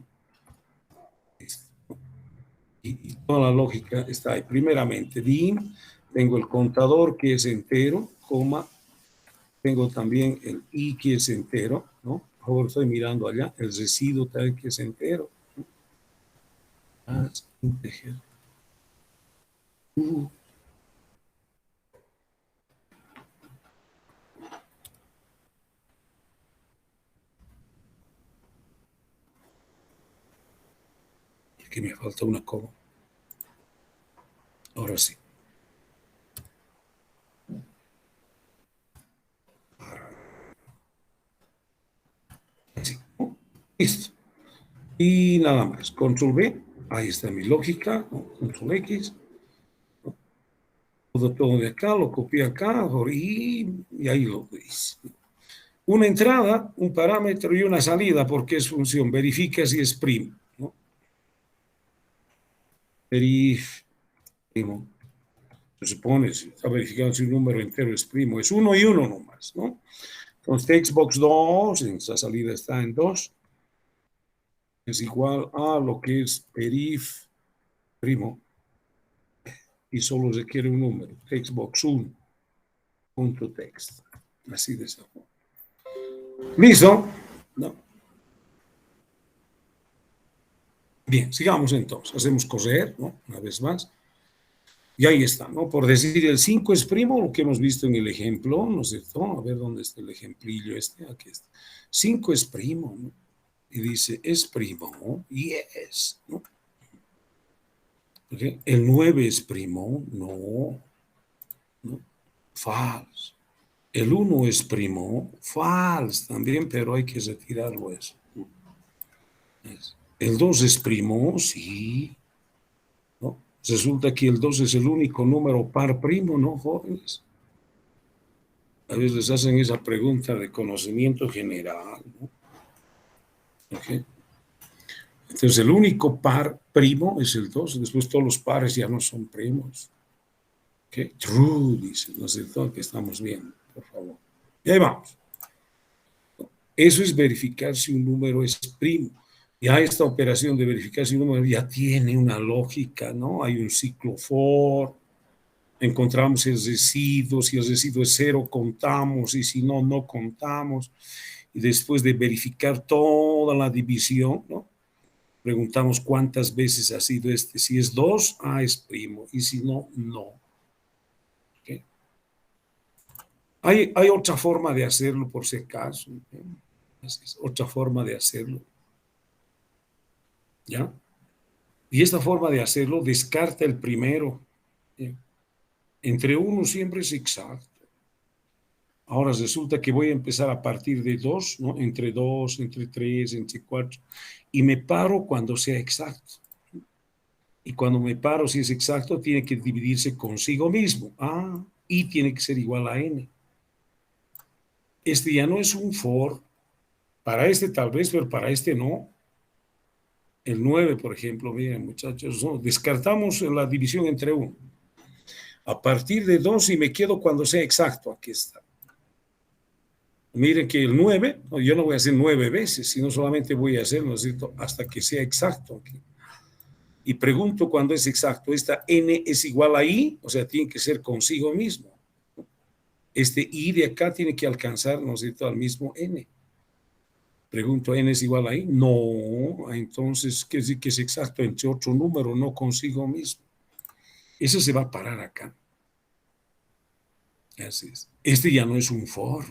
Y toda la lógica está ahí. Primeramente, dim, tengo el contador que es entero, coma, tengo también el i que es entero, ¿no? Por favor, estoy mirando allá, el residuo tal que es entero. As integer. Aquí me falta una coma. Ahora sí. Así. Listo. Y nada más. Control B. Ahí está mi lógica. Control X. Todo de acá, lo copié acá y ahí lo veis. Una entrada, un parámetro y una salida, porque es función. Verifica si es primo, ¿no? Primo. Se supone, si está verificando si un número entero es primo, es 1 y 1 nomás, ¿no? Entonces, textbox 2, esa salida está en 2, es igual a lo que es perif primo, y solo requiere un número, textbox 1, punto text, así de esa forma. ¿Listo? ¿No? Bien, sigamos entonces, hacemos correr, ¿no? Una vez más. Y ahí está, ¿no? Por decir, el 5 es primo, lo que hemos visto en el ejemplo, ¿no es cierto? A ver dónde está el ejemplillo este, aquí está. 5 es primo, ¿no? Y dice, es primo, yes, ¿no? ¿Okay? El 9 es primo, no, ¿no? False. El 1 es primo, false también, pero hay que retirarlo eso. El 2 es primo, sí, ¿no? Resulta que el 2 es el único número par primo, ¿no, jóvenes? A veces hacen esa pregunta de conocimiento general, ¿no? ¿Okay? Entonces, el único par primo es el 2, después todos los pares ya no son primos. ¿Okay? True, dice, no sé todo que estamos viendo, por favor. Y ahí vamos. Eso es verificar si un número es primo. Ya esta operación de verificar si un número ya tiene una lógica, ¿no? Hay un ciclo for, encontramos el residuo, si el residuo es 0, contamos, y si no, no contamos. Y después de verificar toda la división, ¿no? Preguntamos cuántas veces ha sido este. Si es 2, es primo, y si no, no. ¿Okay? Hay otra forma de hacerlo, por si acaso. Es otra forma de hacerlo. ¿Ya? Y esta forma de hacerlo descarta el primero. ¿Ya? Entre 1 siempre es exacto. Ahora resulta que voy a empezar a partir de 2, ¿no? Entre 2, entre 3, entre 4, y me paro cuando sea exacto. Y cuando me paro, si es exacto, tiene que dividirse consigo mismo. Y tiene que ser igual a n. Este ya no es un for. Para este tal vez, pero para este no. El 9, por ejemplo, miren, muchachos, ¿no? Descartamos la división entre 1. A partir de 2 y me quedo cuando sea exacto. Aquí está. Miren que el 9, yo no voy a hacer 9 veces, sino solamente voy a hacer, ¿no es cierto?, hasta que sea exacto aquí. Y pregunto cuando es exacto, ¿esta n es igual a i? O sea, tiene que ser consigo mismo. Este i de acá tiene que alcanzar, ¿no es cierto?, al mismo n. Pregunto, ¿n es igual a i? No, entonces quiere decir que es exacto entre otro número, no consigo mismo. Eso se va a parar acá. Así es. Este ya no es un for.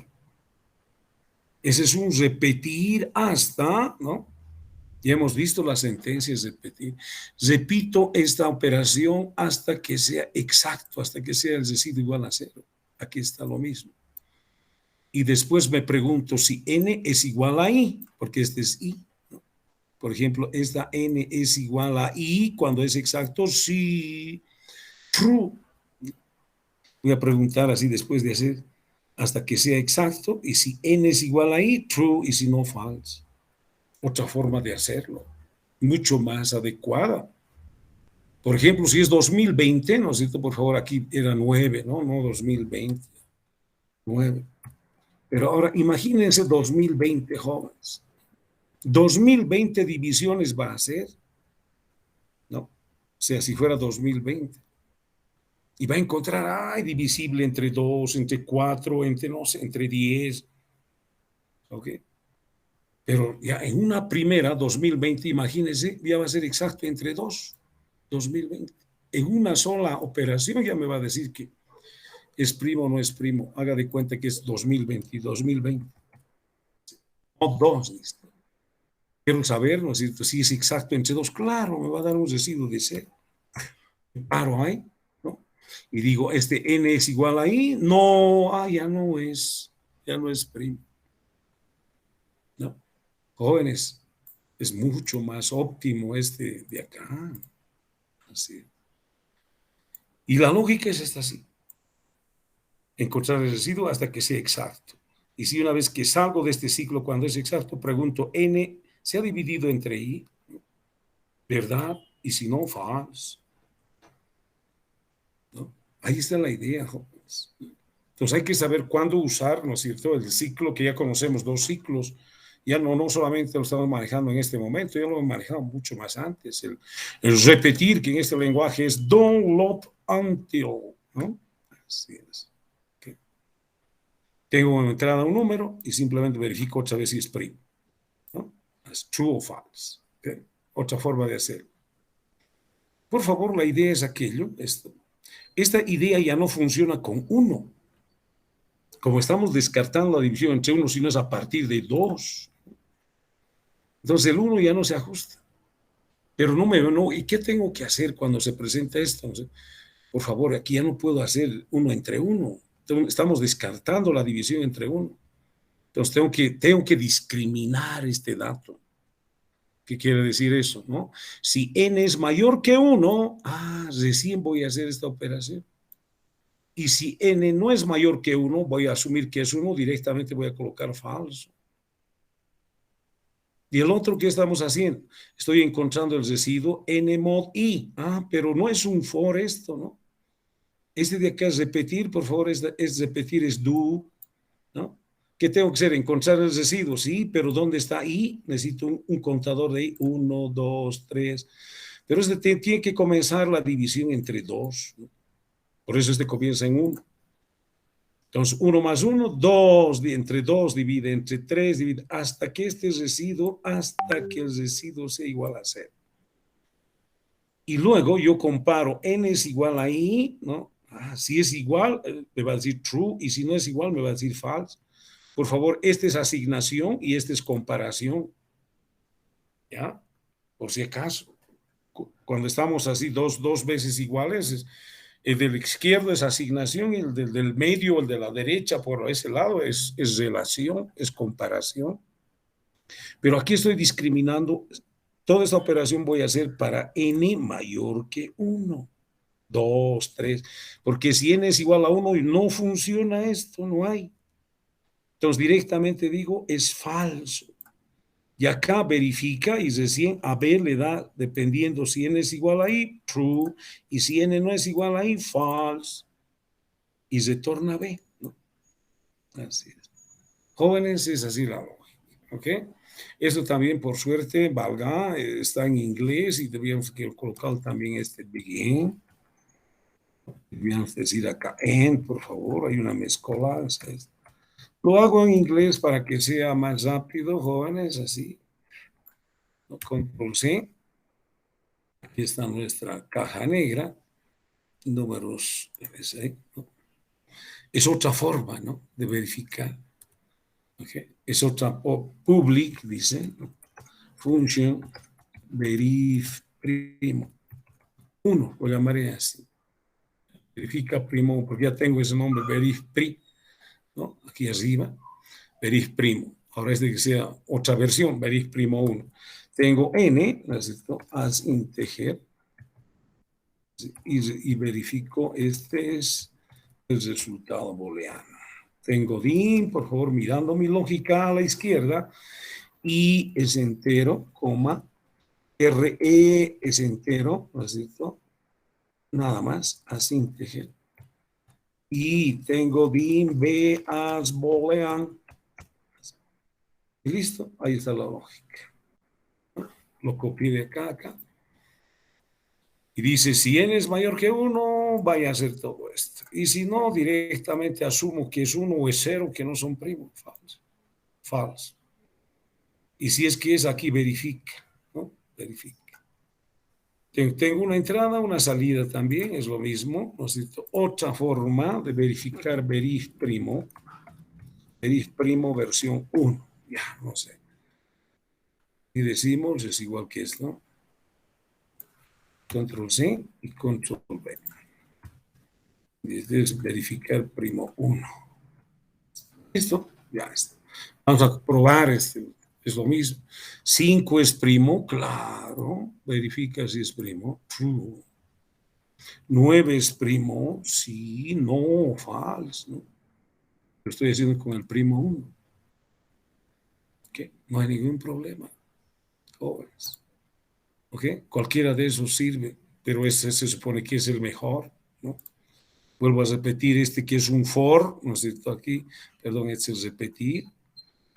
Ese es un repetir hasta, ¿no? Ya hemos visto las sentencias repetir. Repito esta operación hasta que sea exacto, hasta que sea el residuo igual a 0. Aquí está lo mismo. Y después me pregunto si n es igual a i, porque este es i, ¿no? Por ejemplo, esta n es igual a i cuando es exacto, sí, true. Voy a preguntar así después de hacer hasta que sea exacto, y si n es igual a i, true, y si no, false. Otra forma de hacerlo, mucho más adecuada. Por ejemplo, si es 2020, ¿no es cierto? Por favor, aquí era 9, ¿no? No 2020. 9. Pero ahora imagínense 2020, jóvenes. 2020 divisiones va a ser, ¿no? O sea, si fuera 2020. Y va a encontrar, divisible entre 2, entre 4, entre, no sé, entre 10. ¿Ok? Pero ya en una primera, 2020, imagínense, ya va a ser exacto entre 2, 2020. En una sola operación ya me va a decir que es primo o no es primo. Haga de cuenta que es 2020 y 2020. No 2, listo. Quiero saber, ¿no es cierto? Si es exacto entre 2, claro, me va a dar un residuo de cero. Paro ahí, ¿no? Y digo, este n es igual a i, no, ya no es primo, ¿no? Jóvenes, es mucho más óptimo este de acá. Así. Y la lógica es esta así. Encontrar el residuo hasta que sea exacto. Y si una vez que salgo de este ciclo, cuando es exacto, pregunto, n se ha dividido entre i, ¿verdad? Y si no, false. ¿No? Ahí está la idea, jóvenes. Entonces hay que saber cuándo usar, ¿no es cierto?, el ciclo que ya conocemos, 2 ciclos. Ya no solamente lo estamos manejando en este momento, ya lo hemos manejado mucho más antes. El repetir, que en este lenguaje es don't loop until, ¿no? Así es. Okay. Tengo una entrada un número y simplemente verifico otra vez si es primo, ¿no? Es true o false. Okay. Otra forma de hacerlo. Por favor, la idea es aquello, esto. Esta idea ya no funciona con 1. Como estamos descartando la división entre 1, sino es a partir de 2. Entonces el 1 ya no se ajusta. Pero ¿y qué tengo que hacer cuando se presenta esto? Por favor, aquí ya no puedo hacer 1 entre 1. Estamos descartando la división entre 1. Entonces tengo que discriminar este dato. ¿Qué quiere decir eso? ¿No? Si n es mayor que 1, recién voy a hacer esta operación. Y si n no es mayor que 1, voy a asumir que es 1, directamente voy a colocar falso. Y el otro, ¿qué estamos haciendo? Estoy encontrando el residuo n mod i. Pero no es un for esto, ¿no? Este de acá es repetir, por favor, es repetir, es do, ¿no? ¿Qué tengo que hacer? Encontrar el residuo, sí, pero ¿dónde está i? Necesito un contador de i, 1, 2, 3. Pero tiene que comenzar la división entre 2, ¿no? Por eso este comienza en 1. Entonces, 1 más 1, 2, entre 2 divide, entre 3 divide, hasta que el residuo sea igual a 0. Y luego yo comparo n es igual a i, ¿no? Si es igual, me va a decir true, y si no es igual, me va a decir false. Por favor, esta es asignación y esta es comparación. ¿Ya? Por si acaso. Cuando estamos así dos veces iguales, el del izquierdo es asignación y el del medio, el de la derecha, por ese lado, es relación, es comparación. Pero aquí estoy discriminando. Toda esta operación voy a hacer para n mayor que 1, 2, 3. Porque si n es igual a 1, no funciona esto, no hay. Entonces directamente digo, es falso. Y acá verifica y recién a B le da, dependiendo si n es igual a i, true, y si n no es igual a i, false. Y retorna B, ¿no? Así es. Jóvenes, es así la lógica, ¿ok? Eso también, por suerte, valga, está en inglés y debíamos colocar también este begin. Debíamos decir acá and, por favor, hay una mezcolanza. Lo hago en inglés para que sea más rápido, jóvenes, así. Control C. Aquí está nuestra caja negra. Números, ¿no? Es otra forma, ¿no?, de verificar. Okay. Es otra public, dice, ¿no? Function verif primo. 1, lo llamaré así. Verifica primo, porque ya tengo ese nombre, verif pri, ¿no? Aquí arriba, verif primo. Ahora es de que sea otra versión, verif primo 1. Tengo n, necesito as integer, y verifico, este es el resultado booleano. Tengo dim, por favor, mirando mi lógica a la izquierda, y es entero, coma, re es entero, ¿no es cierto? Nada más, as integer. y tengo din, be, as, bolean. Y listo, ahí está la lógica. Lo copié de acá a acá. Y dice, si n es mayor que 1, vaya a hacer todo esto. Y si no, directamente asumo que es 1 o es 0, que no son primos. Falso. Falso. Y si es que es aquí, verifica. ¿No? Verifica. Tengo una entrada, una salida también, es lo mismo. Otra forma de verificar verif primo versión 1. Ya, no sé. Y decimos, es igual que esto. Control C y Control V. Y este es verificar primo 1. ¿Listo? Ya está. Vamos a probar este. Es lo mismo. 5 es primo, claro. Verifica si es primo. True. 9 es primo, sí, no, falso. ¿No? Lo estoy haciendo con el primo 1. ¿Okay? No hay ningún problema. Jóvenes. ¿Ok? Cualquiera de esos sirve, pero ese se supone que es el mejor, ¿no? Vuelvo a repetir, este que es un for, ¿no es cierto? Aquí, perdón, este es repetir,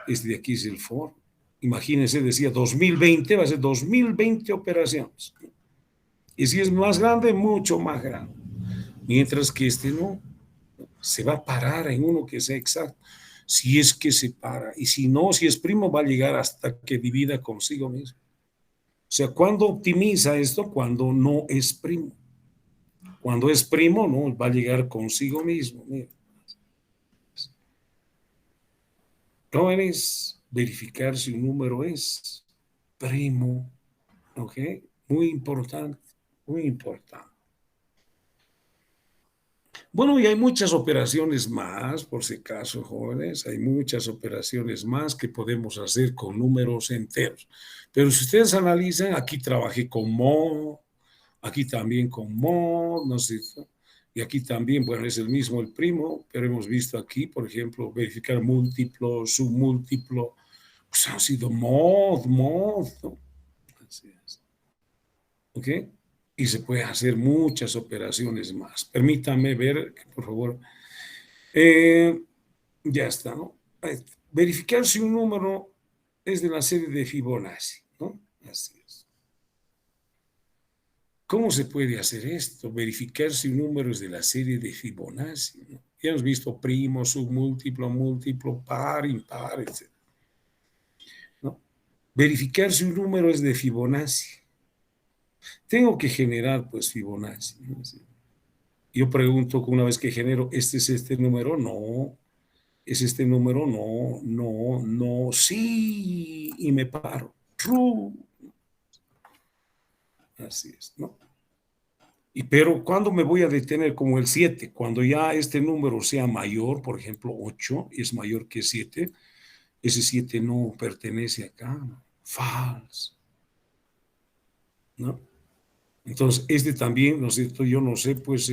este de aquí es el for. Imagínense, decía 2020, va a ser 2020 operaciones. Y si es más grande, mucho más grande. Mientras que este no, se va a parar en uno que sea exacto. Si es que se para. Y si no, si es primo, va a llegar hasta que divida consigo mismo. O sea, ¿cuándo optimiza esto? Cuando no es primo. Cuando es primo, no, va a llegar consigo mismo. Mira. Jóvenes, verificar si un número es primo. ¿Ok? Muy importante, muy importante. Bueno, y hay muchas operaciones más, por si acaso, jóvenes, hay muchas operaciones más que podemos hacer con números enteros. Pero si ustedes analizan, aquí trabajé con mod, aquí también con mod, no sé, y aquí también, bueno, es el mismo el primo, pero hemos visto aquí, por ejemplo, verificar múltiplo, submúltiplo, pues ha sido mod, ¿no? Así es. ¿Ok? Y se puede hacer muchas operaciones más. Permítame ver, por favor. Eh, ya está, ¿no? Verificar si un número es de la serie de Fibonacci, ¿no? Así es. ¿Cómo se puede hacer esto? Verificar si un número es de la serie de Fibonacci, ¿no? Ya hemos visto primo, submúltiplo, múltiplo, par, impar, etc. ¿No? Verificar si un número es de Fibonacci. Tengo que generar, pues, Fibonacci, ¿no? Yo pregunto una vez que genero, ¿este es este número? No. ¿Es este número? No, no, no, sí, y me paro. True. Así es, ¿no? Y pero ¿cuándo me voy a detener? Como el 7, cuando ya este número sea mayor, por ejemplo, 8 es mayor que 7, ese 7 no pertenece acá, falso, ¿no? Entonces, este también, ¿no es cierto? Yo no sé, pues,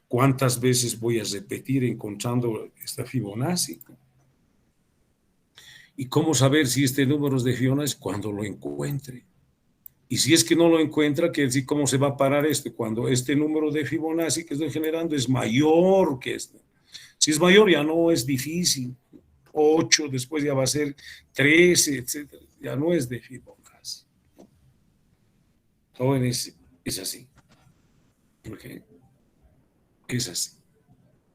cuántas veces voy a repetir encontrando esta Fibonacci. ¿Y cómo saber si este número es de Fibonacci? Cuando lo encuentre. Y si es que no lo encuentra, quiere decir cómo se va a parar este, cuando este número de Fibonacci que estoy generando es mayor que este. Si es mayor, ya no es difícil. 8, después ya va a ser 13, etcétera. Ya no es de Fibonacci. Jóvenes, es así. ¿Okay? Es así.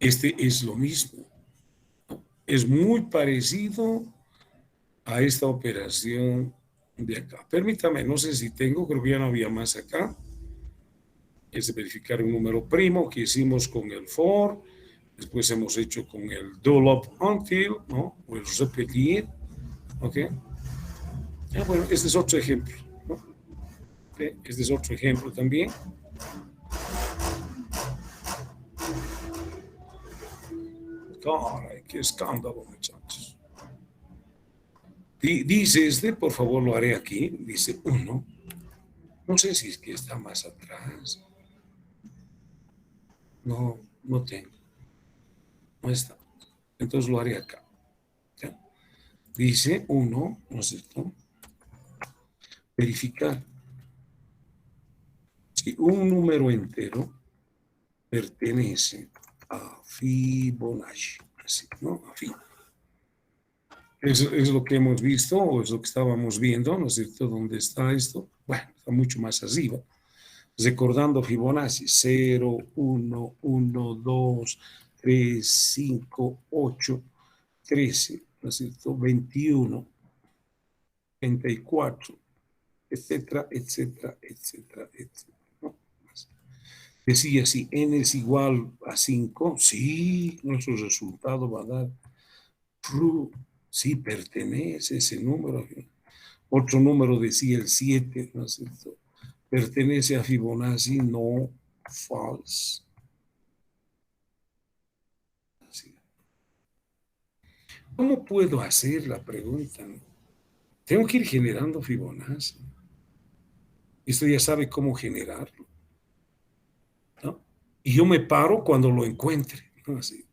Este es lo mismo. Es muy parecido a esta operación de acá. Permítame, no sé si tengo, creo que ya no había más acá. Es verificar un número primo que hicimos con el for, después hemos hecho con el do up until, ¿no? O el repetir, ¿ok? Bueno, este es otro ejemplo, ¿no? ¿Okay? Este es otro ejemplo también. Caray, qué escándalo, muchachos. Dice este, por favor, lo haré aquí, dice 1. No sé si es que está más atrás. No, no tengo. No está. Entonces lo haré acá. ¿Ya? Dice 1, ¿no es cierto? Verificar si un número entero pertenece a Fibonacci. Así, ¿no? A Fibonacci. Es lo que hemos visto, o es lo que estábamos viendo, ¿no es cierto? ¿Dónde está esto? Bueno, está mucho más arriba. Recordando Fibonacci, 0, 1, 1, 2, 3, 5, 8, 13, ¿no es cierto? 21, 34, etcétera, etcétera, etcétera, etcétera, ¿no? Decía si n es igual a 5, sí, nuestro resultado va a dar true, sí pertenece ese número. Otro número decía el 7, ¿no es cierto? Pertenece a Fibonacci, no false. Así. ¿Cómo puedo hacer la pregunta? Tengo que ir generando Fibonacci. Esto ya sabe cómo generarlo, ¿no? Y yo me paro cuando lo encuentre, ¿no? Así.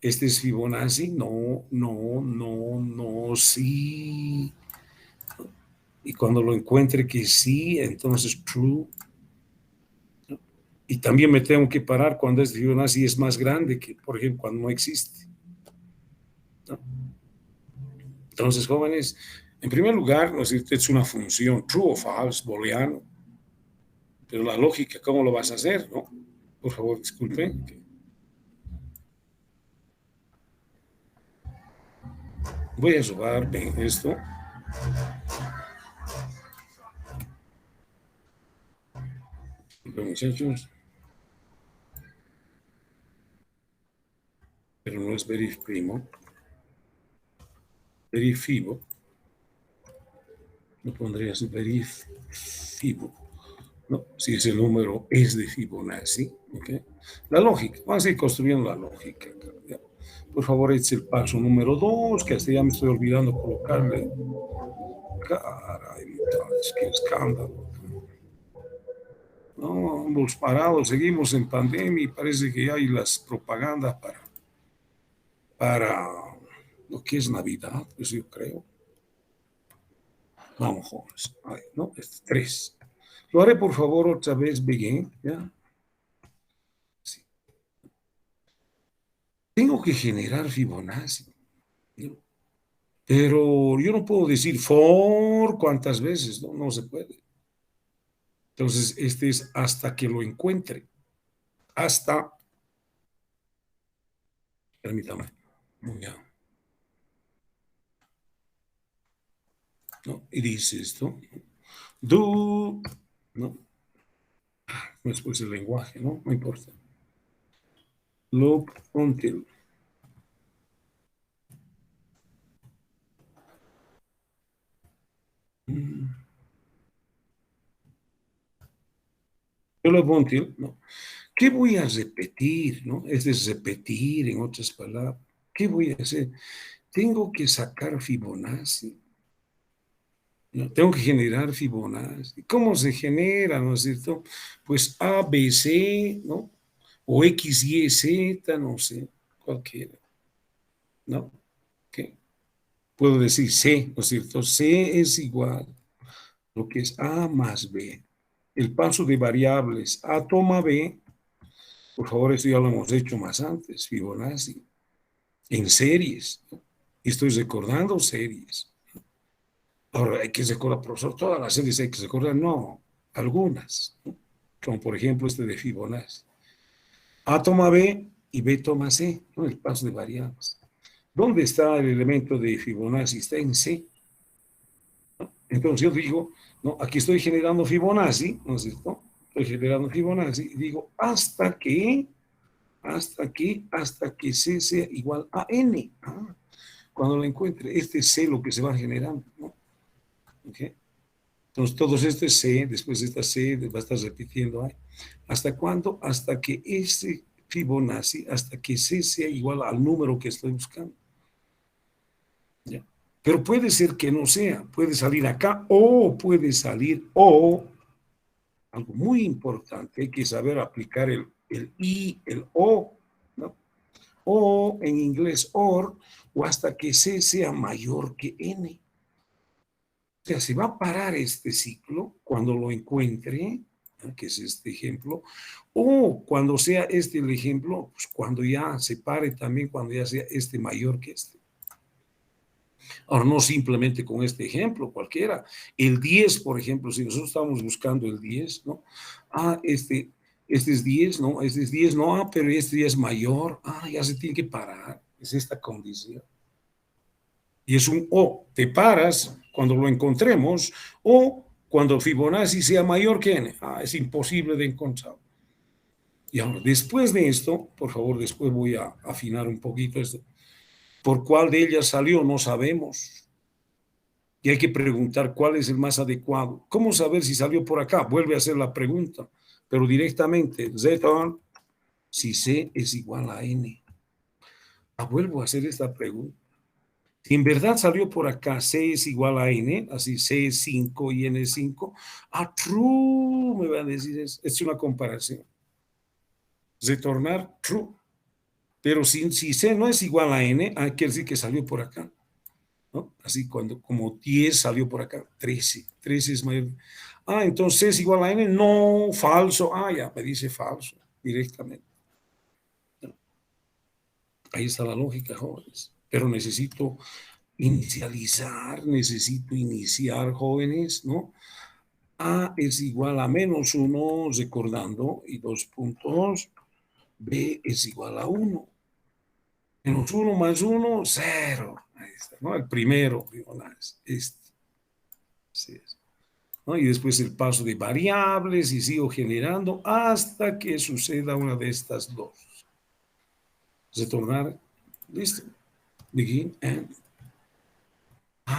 Este es Fibonacci, no, no, no, no, sí. Y cuando lo encuentre que sí, entonces true. ¿No? Y también me tengo que parar cuando este Fibonacci es más grande que, por ejemplo, cuando no existe, ¿no? Entonces, jóvenes, en primer lugar, ¿no es una función true o false, booleano. Pero la lógica, ¿cómo lo vas a hacer? ¿No? Por favor, disculpe. Voy a robar esto. Muchachos. Pero no es verifimo. Verifibo. No pondría así verifibo. No, si ese número es de Fibonacci. ¿Okay? La lógica. Vamos a ir construyendo la lógica. Por favor, este es el paso número 2, que hasta ya me estoy olvidando colocarle. Caray, muchachos, qué escándalo. No, hemos parado, seguimos en pandemia y parece que hay las propagandas para lo que es Navidad, pues yo creo. Vamos, jóvenes. Ay, no, es 3. Lo haré, por favor, otra vez, begin, ¿ya? Sí. Tengo que generar Fibonacci, ¿no? Pero yo no puedo decir for cuántas veces, ¿no? No se puede. Entonces, este es hasta que lo encuentre. Hasta, permítame, ya. ¿No? Y dice esto, do, ¿no? Después el lenguaje, ¿no? No importa. Loop until. Yo loop until, ¿no? ¿Qué voy a repetir, no? Es repetir, en otras palabras. ¿Qué voy a hacer? Tengo que sacar Fibonacci. ¿No? Tengo que generar Fibonacci. ¿Cómo se genera, no es cierto? Pues A, B, C, ¿no? O X, Y, Z, no sé, cualquiera, ¿no? ¿Qué? Puedo decir C, ¿no es cierto? C es igual a lo que es A más B. El paso de variables A, B, por favor, esto ya lo hemos hecho más antes, Fibonacci, en series, ¿no? Estoy recordando series. Ahora, hay que recordar, profesor, todas las series hay que recordar, no, algunas, ¿no? Como por ejemplo este de Fibonacci. A B y B C, ¿no? El paso de variables. ¿Dónde está el elemento de Fibonacci? Está en C, ¿no? Entonces yo digo, no, aquí estoy generando Fibonacci, ¿no es cierto? Estoy generando Fibonacci y digo, hasta que C sea igual a N. Cuando lo encuentre, este es C lo que se va generando, ¿no? ¿Okay? Entonces, todos estos C, después de esta C, va a estar repitiendo ahí. ¿Hasta cuándo? Hasta que este Fibonacci, hasta que C sea igual al número que estoy buscando. ¿Ya? Pero puede ser que no sea, puede salir acá o puede salir o, algo muy importante, hay que saber aplicar el I, el O, ¿no? O en inglés OR, o hasta que C sea mayor que N. O sea, se va a parar este ciclo cuando lo encuentre, que es este ejemplo, o cuando sea este el ejemplo, pues cuando ya se pare también, cuando ya sea este mayor que este. Ahora, no simplemente con este ejemplo, cualquiera. El 10, por ejemplo, si nosotros estamos buscando el 10, ¿no? Este es 10, ¿no? Este es 10, no, pero este ya es mayor. Ya se tiene que parar. Es esta condición. Y es un o, te paras cuando lo encontremos, o cuando Fibonacci sea mayor que n. Es imposible de encontrar. Y ahora, después de esto, por favor, después voy a afinar un poquito esto. ¿Por cuál de ellas salió? No sabemos. Y hay que preguntar cuál es el más adecuado. ¿Cómo saber si salió por acá? Vuelve a hacer la pregunta, pero directamente, Z, si C es igual a N. Vuelvo a hacer esta pregunta. Si en verdad salió por acá, C es igual a N, así C es 5 y N es 5, true, me va a decir, es una comparación. Retornar true. Pero si C no es igual a N, quiere decir que salió por acá. ¿No? Así como 10 salió por acá, 13 es mayor. Entonces es igual a n, no, falso. Ya me dice falso directamente. ¿No? Ahí está la lógica, jóvenes. Pero necesito iniciar, jóvenes, ¿no? A es igual a -1, recordando, y 2 puntos. B es igual a 1. -1 más 1, 0. Ahí está, ¿no? El primero, este. Así es. ¿No? Y después el paso de variables y sigo generando hasta que suceda una de estas dos. Retornar, listo. Begin and.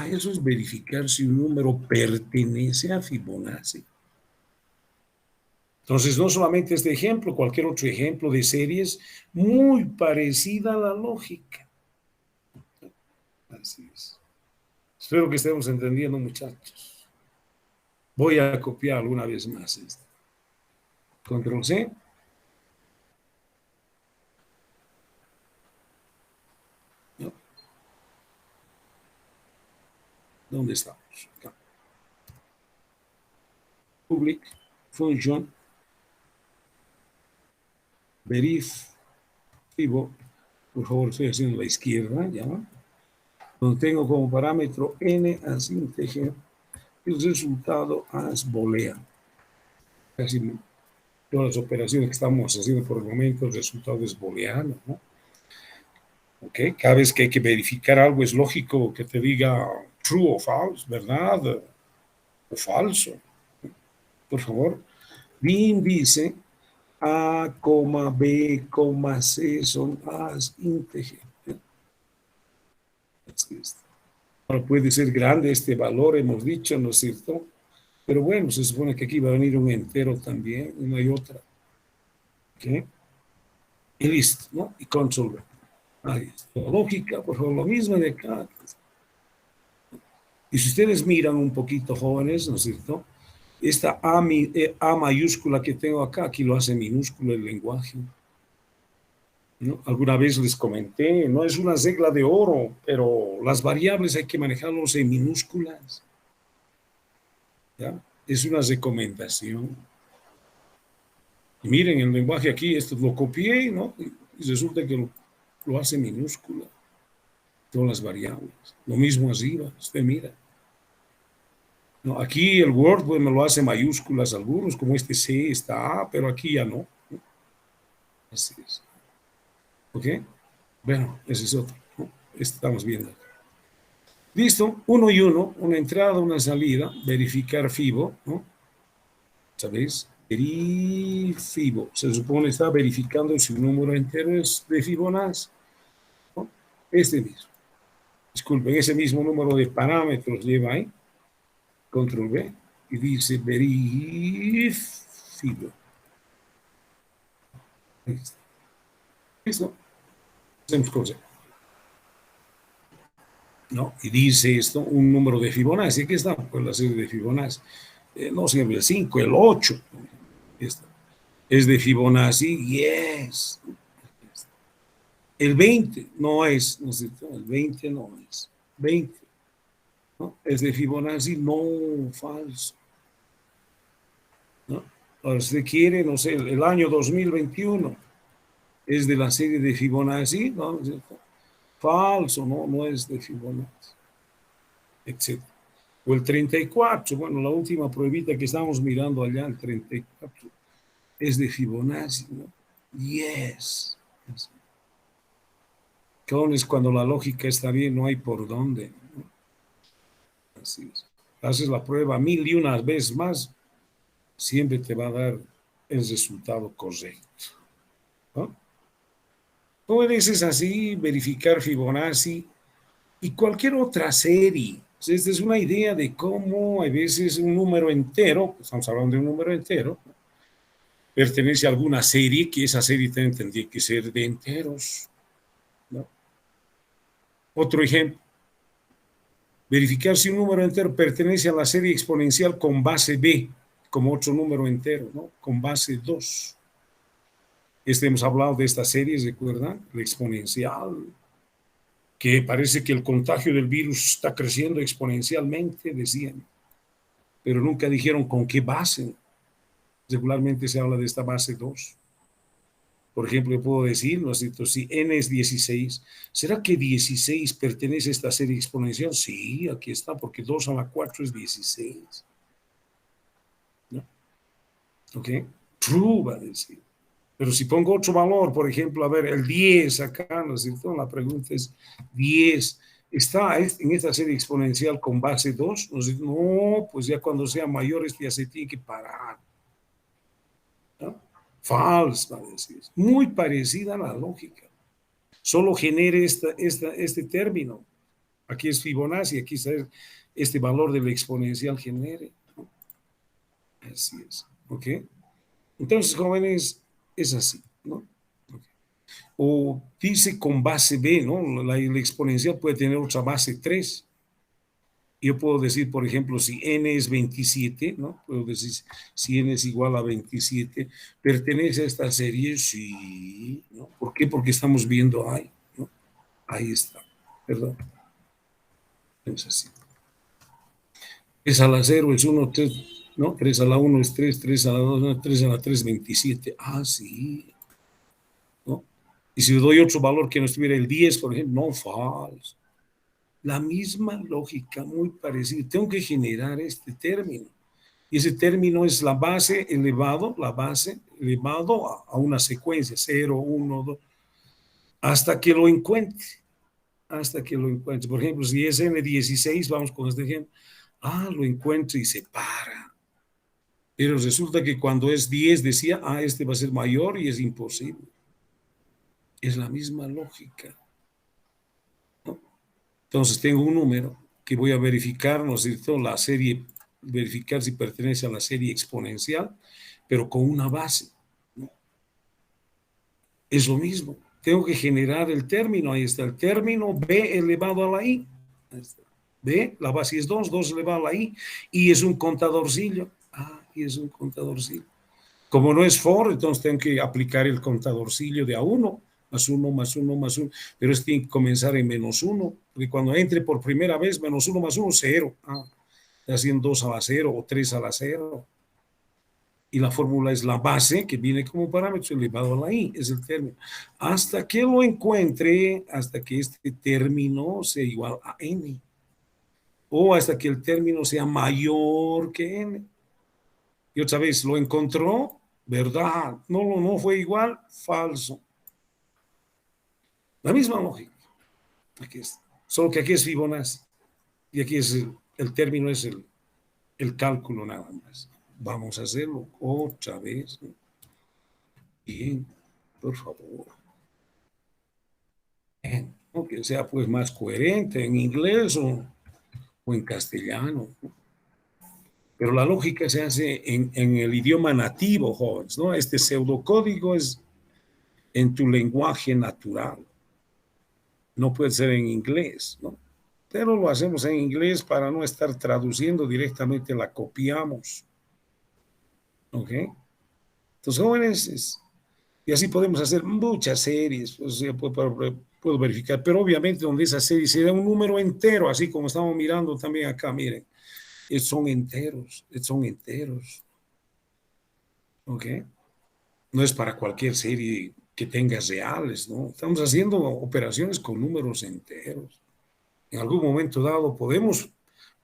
Eso es verificar si un número pertenece a Fibonacci. Entonces, no solamente este ejemplo, cualquier otro ejemplo de series muy parecida a la lógica. Así es. Espero que estemos entendiendo, muchachos. Voy a copiar alguna vez más esto. Control C. ¿No? ¿Dónde estamos? Acá. Public function verif Fibo, por favor, estoy haciendo la izquierda, ya, donde tengo como parámetro n as integer, el resultado as booleano. Casi todas las operaciones que estamos haciendo por el momento, el resultado es booleano, ¿no? ¿Ok? Cada vez que hay que verificar algo es lógico que te diga true o false, ¿verdad? O falso. Por favor. Bin dice A, B, C son as integer. Ahora puede ser grande este valor, hemos dicho, ¿no es cierto? Pero bueno, se supone que aquí va a venir un entero también, y no hay otra. ¿Ok? Y listo, ¿no? Y control. Ahí está. Lógica, por favor, lo mismo de acá. Y si ustedes miran un poquito, jóvenes, ¿no es cierto? Esta A mayúscula que tengo acá, aquí lo hace minúsculo el lenguaje. ¿No? Alguna vez les comenté, no es una regla de oro, pero las variables hay que manejarlos en minúsculas. ¿Ya? Es una recomendación. Y miren, el lenguaje aquí, esto lo copié, ¿no? Y resulta que lo hace minúscula. Todas las variables. Lo mismo arriba, usted mira. No, aquí el Word pues, me lo hace mayúsculas algunos, como este C, está A, pero aquí ya no. Así es. ¿Ok? Bueno, ese es otro. ¿No? Estamos viendo. Listo, uno y uno, una entrada, una salida, verificar Fibo, ¿no? ¿Sabéis? Fibo. Se supone está verificando si un número entero es de Fibonacci. ¿No? Este mismo. Disculpen, ese mismo número de parámetros lleva ahí. Control V. Y dice Fibo. Listo. Hacemos cosa. ¿No? Y dice esto, un número de Fibonacci. Aquí está, pues la serie de Fibonacci. No siempre el 5, el 8. Esta. ¿Es de Fibonacci? Yes. El 20 no es, ¿no es cierto? El 20 no es. 20. ¿No? ¿Es de Fibonacci? No, falso. ¿No? Ahora, si usted quiere, no sé, el año 2021 es de la serie de Fibonacci, ¿no? Falso, no, no es de Fibonacci, etc. O el 34, bueno, la última pruebita que estamos mirando allá, el 34, es de Fibonacci, ¿no? Yes. Entonces, cuando la lógica está bien, no hay por dónde, ¿no? Así es. Haces la prueba 1001 veces más, siempre te va a dar el resultado correcto, ¿no? Puedes así verificar Fibonacci y cualquier otra serie. Esta es una idea de cómo a veces un número entero, estamos hablando de un número entero, pertenece a alguna serie, que esa serie tendría que ser de enteros, ¿no? Otro ejemplo, verificar si un número entero pertenece a la serie exponencial con base b, como otro número entero, ¿no? Con base 2. Hemos hablado de esta serie, ¿recuerdan? La exponencial, que parece que el contagio del virus está creciendo exponencialmente, decían, pero nunca dijeron con qué base. Regularmente se habla de esta base 2. Por ejemplo, yo puedo decir, ¿no es cierto? Si n es 16, ¿será que 16 pertenece a esta serie exponencial? Sí, aquí está, porque 2 a la 4 es 16. ¿No? ¿Ok? True, va a decir. Pero si pongo otro valor, por ejemplo, a ver, el 10 acá, ¿no es cierto? La pregunta es, 10, ¿está en esta serie exponencial con base 2? No, pues ya cuando sea mayor, este ya se tiene que parar, ¿no? False, va a decir. Muy parecida a la lógica. Solo genere este término. Aquí es Fibonacci, aquí está este valor del exponencial genere, ¿no? Así es, ¿ok? Entonces, jóvenes, es así, ¿no? Okay. O dice con base B, ¿no? La exponencial puede tener otra base 3. Yo puedo decir, por ejemplo, si n es 27, ¿no? Puedo decir, si n es igual a 27, ¿pertenece a esta serie? Sí, ¿no? ¿Por qué? Porque estamos viendo ahí, ¿no? Ahí está, perdón. Es así. 3 a la 0 es 1, 3, ¿no? 3 a la 1 es 3, 3 a la 2, 3 a la 3, 27. Ah, sí, ¿no? Y si le doy otro valor que no estuviera el 10, por ejemplo, no, falso. La misma lógica, muy parecida. Tengo que generar este término. Y ese término es la base elevado, la base elevado a una secuencia, 0, 1, 2, hasta que lo encuentre. Hasta que lo encuentre. Por ejemplo, si es N16, vamos con este ejemplo. Ah, lo encuentro y se para. Pero resulta que cuando es 10 decía, este va a ser mayor y es imposible. Es la misma lógica, ¿no? Entonces tengo un número que voy a verificar, ¿no es cierto? La serie, verificar si pertenece a la serie exponencial, pero con una base, ¿no? Es lo mismo. Tengo que generar el término, ahí está el término, b elevado a la i. B, la base es 2, 2 elevado a la i, y es un contadorcillo. Y es un contadorcillo. Como no es for, entonces tengo que aplicar el contadorcillo de a 1, más 1, más 1, más 1, pero este tiene que comenzar en menos 1, porque cuando entre por primera vez, menos 1 más 1, 0. Haciendo 2 a la 0 o 3 a la 0. Y la fórmula es la base, que viene como parámetro elevado a la i, es el término. Hasta que lo encuentre, hasta que este término sea igual a n, o hasta que el término sea mayor que n. Y otra vez, lo encontró, verdad, no fue igual, falso. La misma lógica. Aquí es. Solo que aquí es Fibonacci. Y aquí es el término es el cálculo nada más. Vamos a hacerlo otra vez. Bien, por favor. Bien. Que sea pues más coherente en inglés o en castellano. Pero la lógica se hace en el idioma nativo, jóvenes, ¿no? Este pseudocódigo es en tu lenguaje natural. No puede ser en inglés, ¿no? Pero lo hacemos en inglés para no estar traduciendo directamente, la copiamos. ¿Ok? Entonces, jóvenes, y así podemos hacer muchas series, pues, puedo verificar, pero obviamente donde esa serie se da un número entero, así como estamos mirando también acá, miren, son enteros, son enteros. ¿ok? No es para cualquier serie que tengas reales, ¿no? Estamos haciendo operaciones con números enteros. En algún momento dado podemos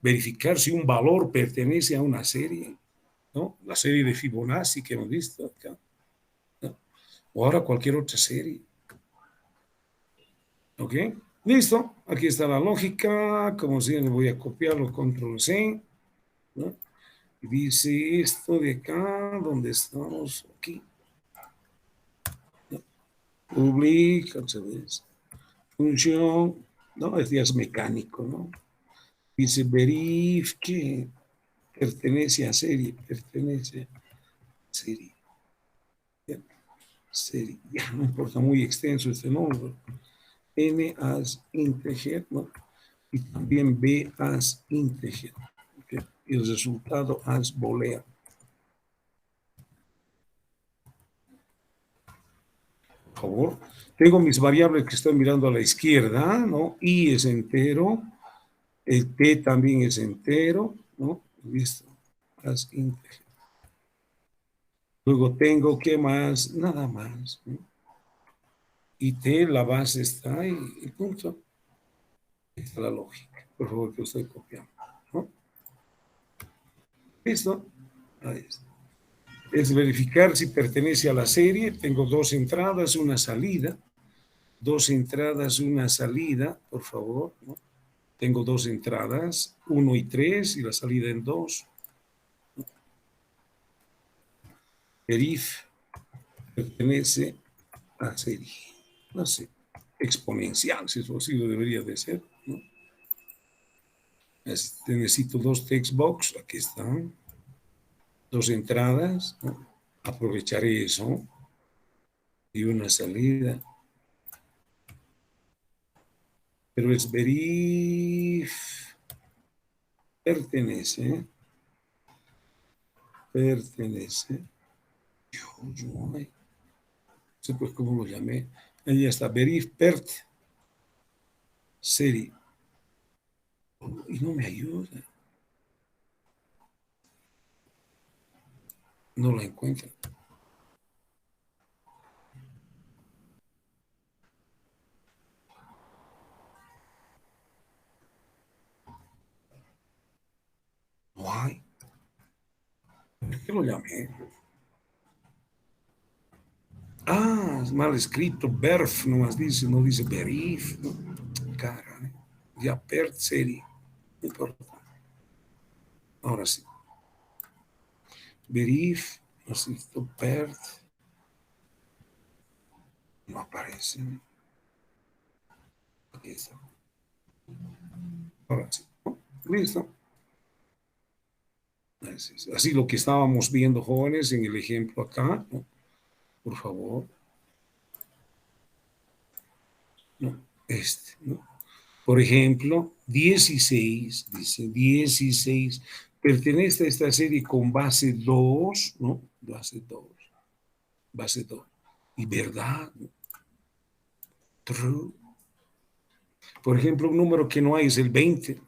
verificar si un valor pertenece a una serie, ¿no? La serie de Fibonacci que hemos visto acá, ¿no? O ahora cualquier otra serie, ¿ok? Listo, aquí está la lógica, como siempre voy a copiarlo, control C, ¿no? Y dice esto de acá, donde estamos, aquí, ¿no? Public, otra vez, función, no, este ya es mecánico, ¿no? Dice verif que pertenece a serie, pertenece a serie, serie, ya no importa, muy extenso este nombre, n as integer, ¿no? Y también b as integer, ¿okay? Y el resultado as booleano. Por favor, tengo mis variables que estoy mirando a la izquierda, ¿no? I es entero, el t también es entero, ¿no? Listo, as integer. Luego tengo, ¿qué más? Nada más, ¿no? Y t, la base está ahí, y punto. Esta es la lógica, por favor, que estoy copiando, ¿no? Listo, ahí está. Es verificar si pertenece a la serie. Tengo dos entradas, una salida. Dos entradas, una salida, por favor, ¿no? Tengo dos entradas, 1 y 3, y la salida en 2. Verif pertenece a serie. No sé, exponencial, si es posible, debería de ser, ¿no? Necesito dos text box, aquí están. Dos entradas, ¿no? Aprovecharé eso. Y una salida. Pero es verif pertenece, pertenece. No sé pues cómo lo llamé. Ahí está, verif pert serie. Y no me ayuda. No la encuentro. No hay. ¿Por qué lo llamé? Ah, es mal escrito. Berf nomás dice, no dice verif. ¿No? Caray. Ya pert serie. No importa. Ahora sí. Verif, necesito pert. No aparece. Aquí está. Ahora sí. Listo. Así lo que estábamos viendo, jóvenes, en el ejemplo acá, ¿no? Por favor. No, ¿no? Por ejemplo, 16, dice 16, pertenece a esta serie con base 2, ¿no? Base 2, base 2. Y verdad, ¿no? True. Por ejemplo, un número que no hay es el 20,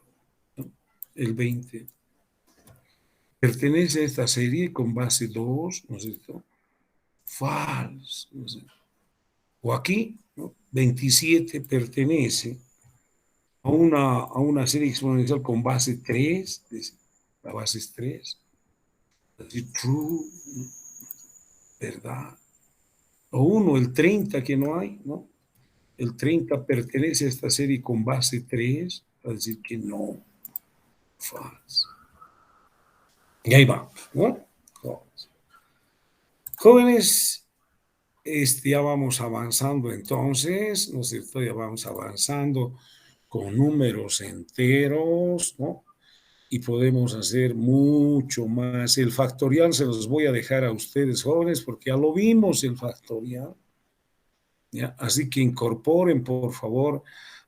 ¿no? El 20. Pertenece a esta serie con base 2, ¿no es cierto? False, no sé. O aquí, ¿no? 27 pertenece a una serie exponencial con base 3, la base es 3, true, verdad. O uno, el 30 que no hay, ¿no? El 30 pertenece a esta serie con base 3, va a decir que no, false. Y ahí vamos, ¿no? Jóvenes, ya vamos avanzando entonces, ¿no es cierto? Ya vamos avanzando con números enteros, ¿no? Y podemos hacer mucho más. El factorial se los voy a dejar a ustedes, jóvenes, porque ya lo vimos el factorial, ¿ya? Así que incorporen, por favor,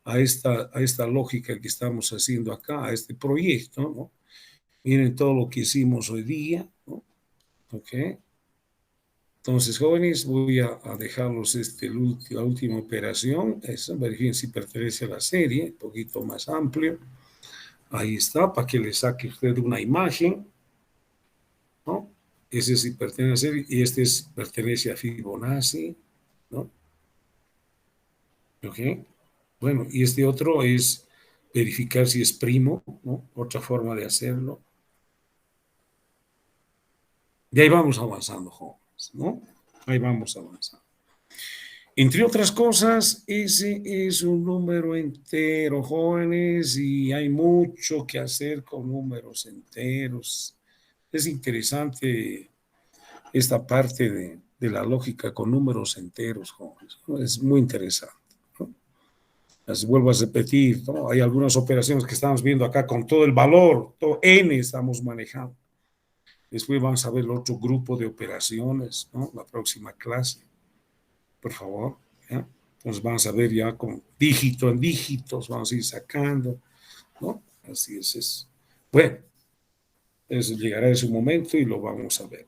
a esta lógica que estamos haciendo acá, a este proyecto, ¿no? Miren todo lo que hicimos hoy día, ¿no? ¿Ok? Entonces, jóvenes, voy a dejarlos la última operación, verifiquen si pertenece a la serie, un poquito más amplio. Ahí está, para que le saque usted una imagen, ¿no? ese sí pertenece a serie, y pertenece a Fibonacci, ¿no? ¿Ok? Bueno, y este otro es verificar si es primo, ¿no? Otra forma de hacerlo. Y ahí vamos avanzando, jóvenes, ¿no? Ahí vamos avanzando. Entre otras cosas, ese es un número entero, jóvenes, y hay mucho que hacer con números enteros. Es interesante esta parte de la lógica con números enteros, jóvenes, ¿no? Es muy interesante, ¿no? Las vuelvo a repetir, ¿no? Hay algunas operaciones que estamos viendo acá con todo el valor, todo N estamos manejando. Después vamos a ver el otro grupo de operaciones, ¿no? La próxima clase, por favor, ¿ya? Entonces vamos a ver ya con dígito en dígitos, vamos a ir sacando, ¿no? Así es. Bueno, eso llegará ese momento y lo vamos a ver.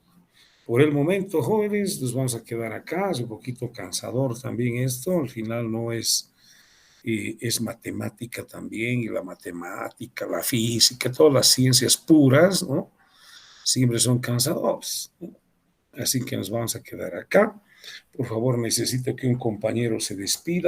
Por el momento, jóvenes, nos vamos a quedar acá. Es un poquito cansador también esto. Al final no es, es matemática también, y la matemática, la física, todas las ciencias puras, ¿no? Siempre son cansadores, ¿no? Así que nos vamos a quedar acá. Por favor, necesito que un compañero se despida.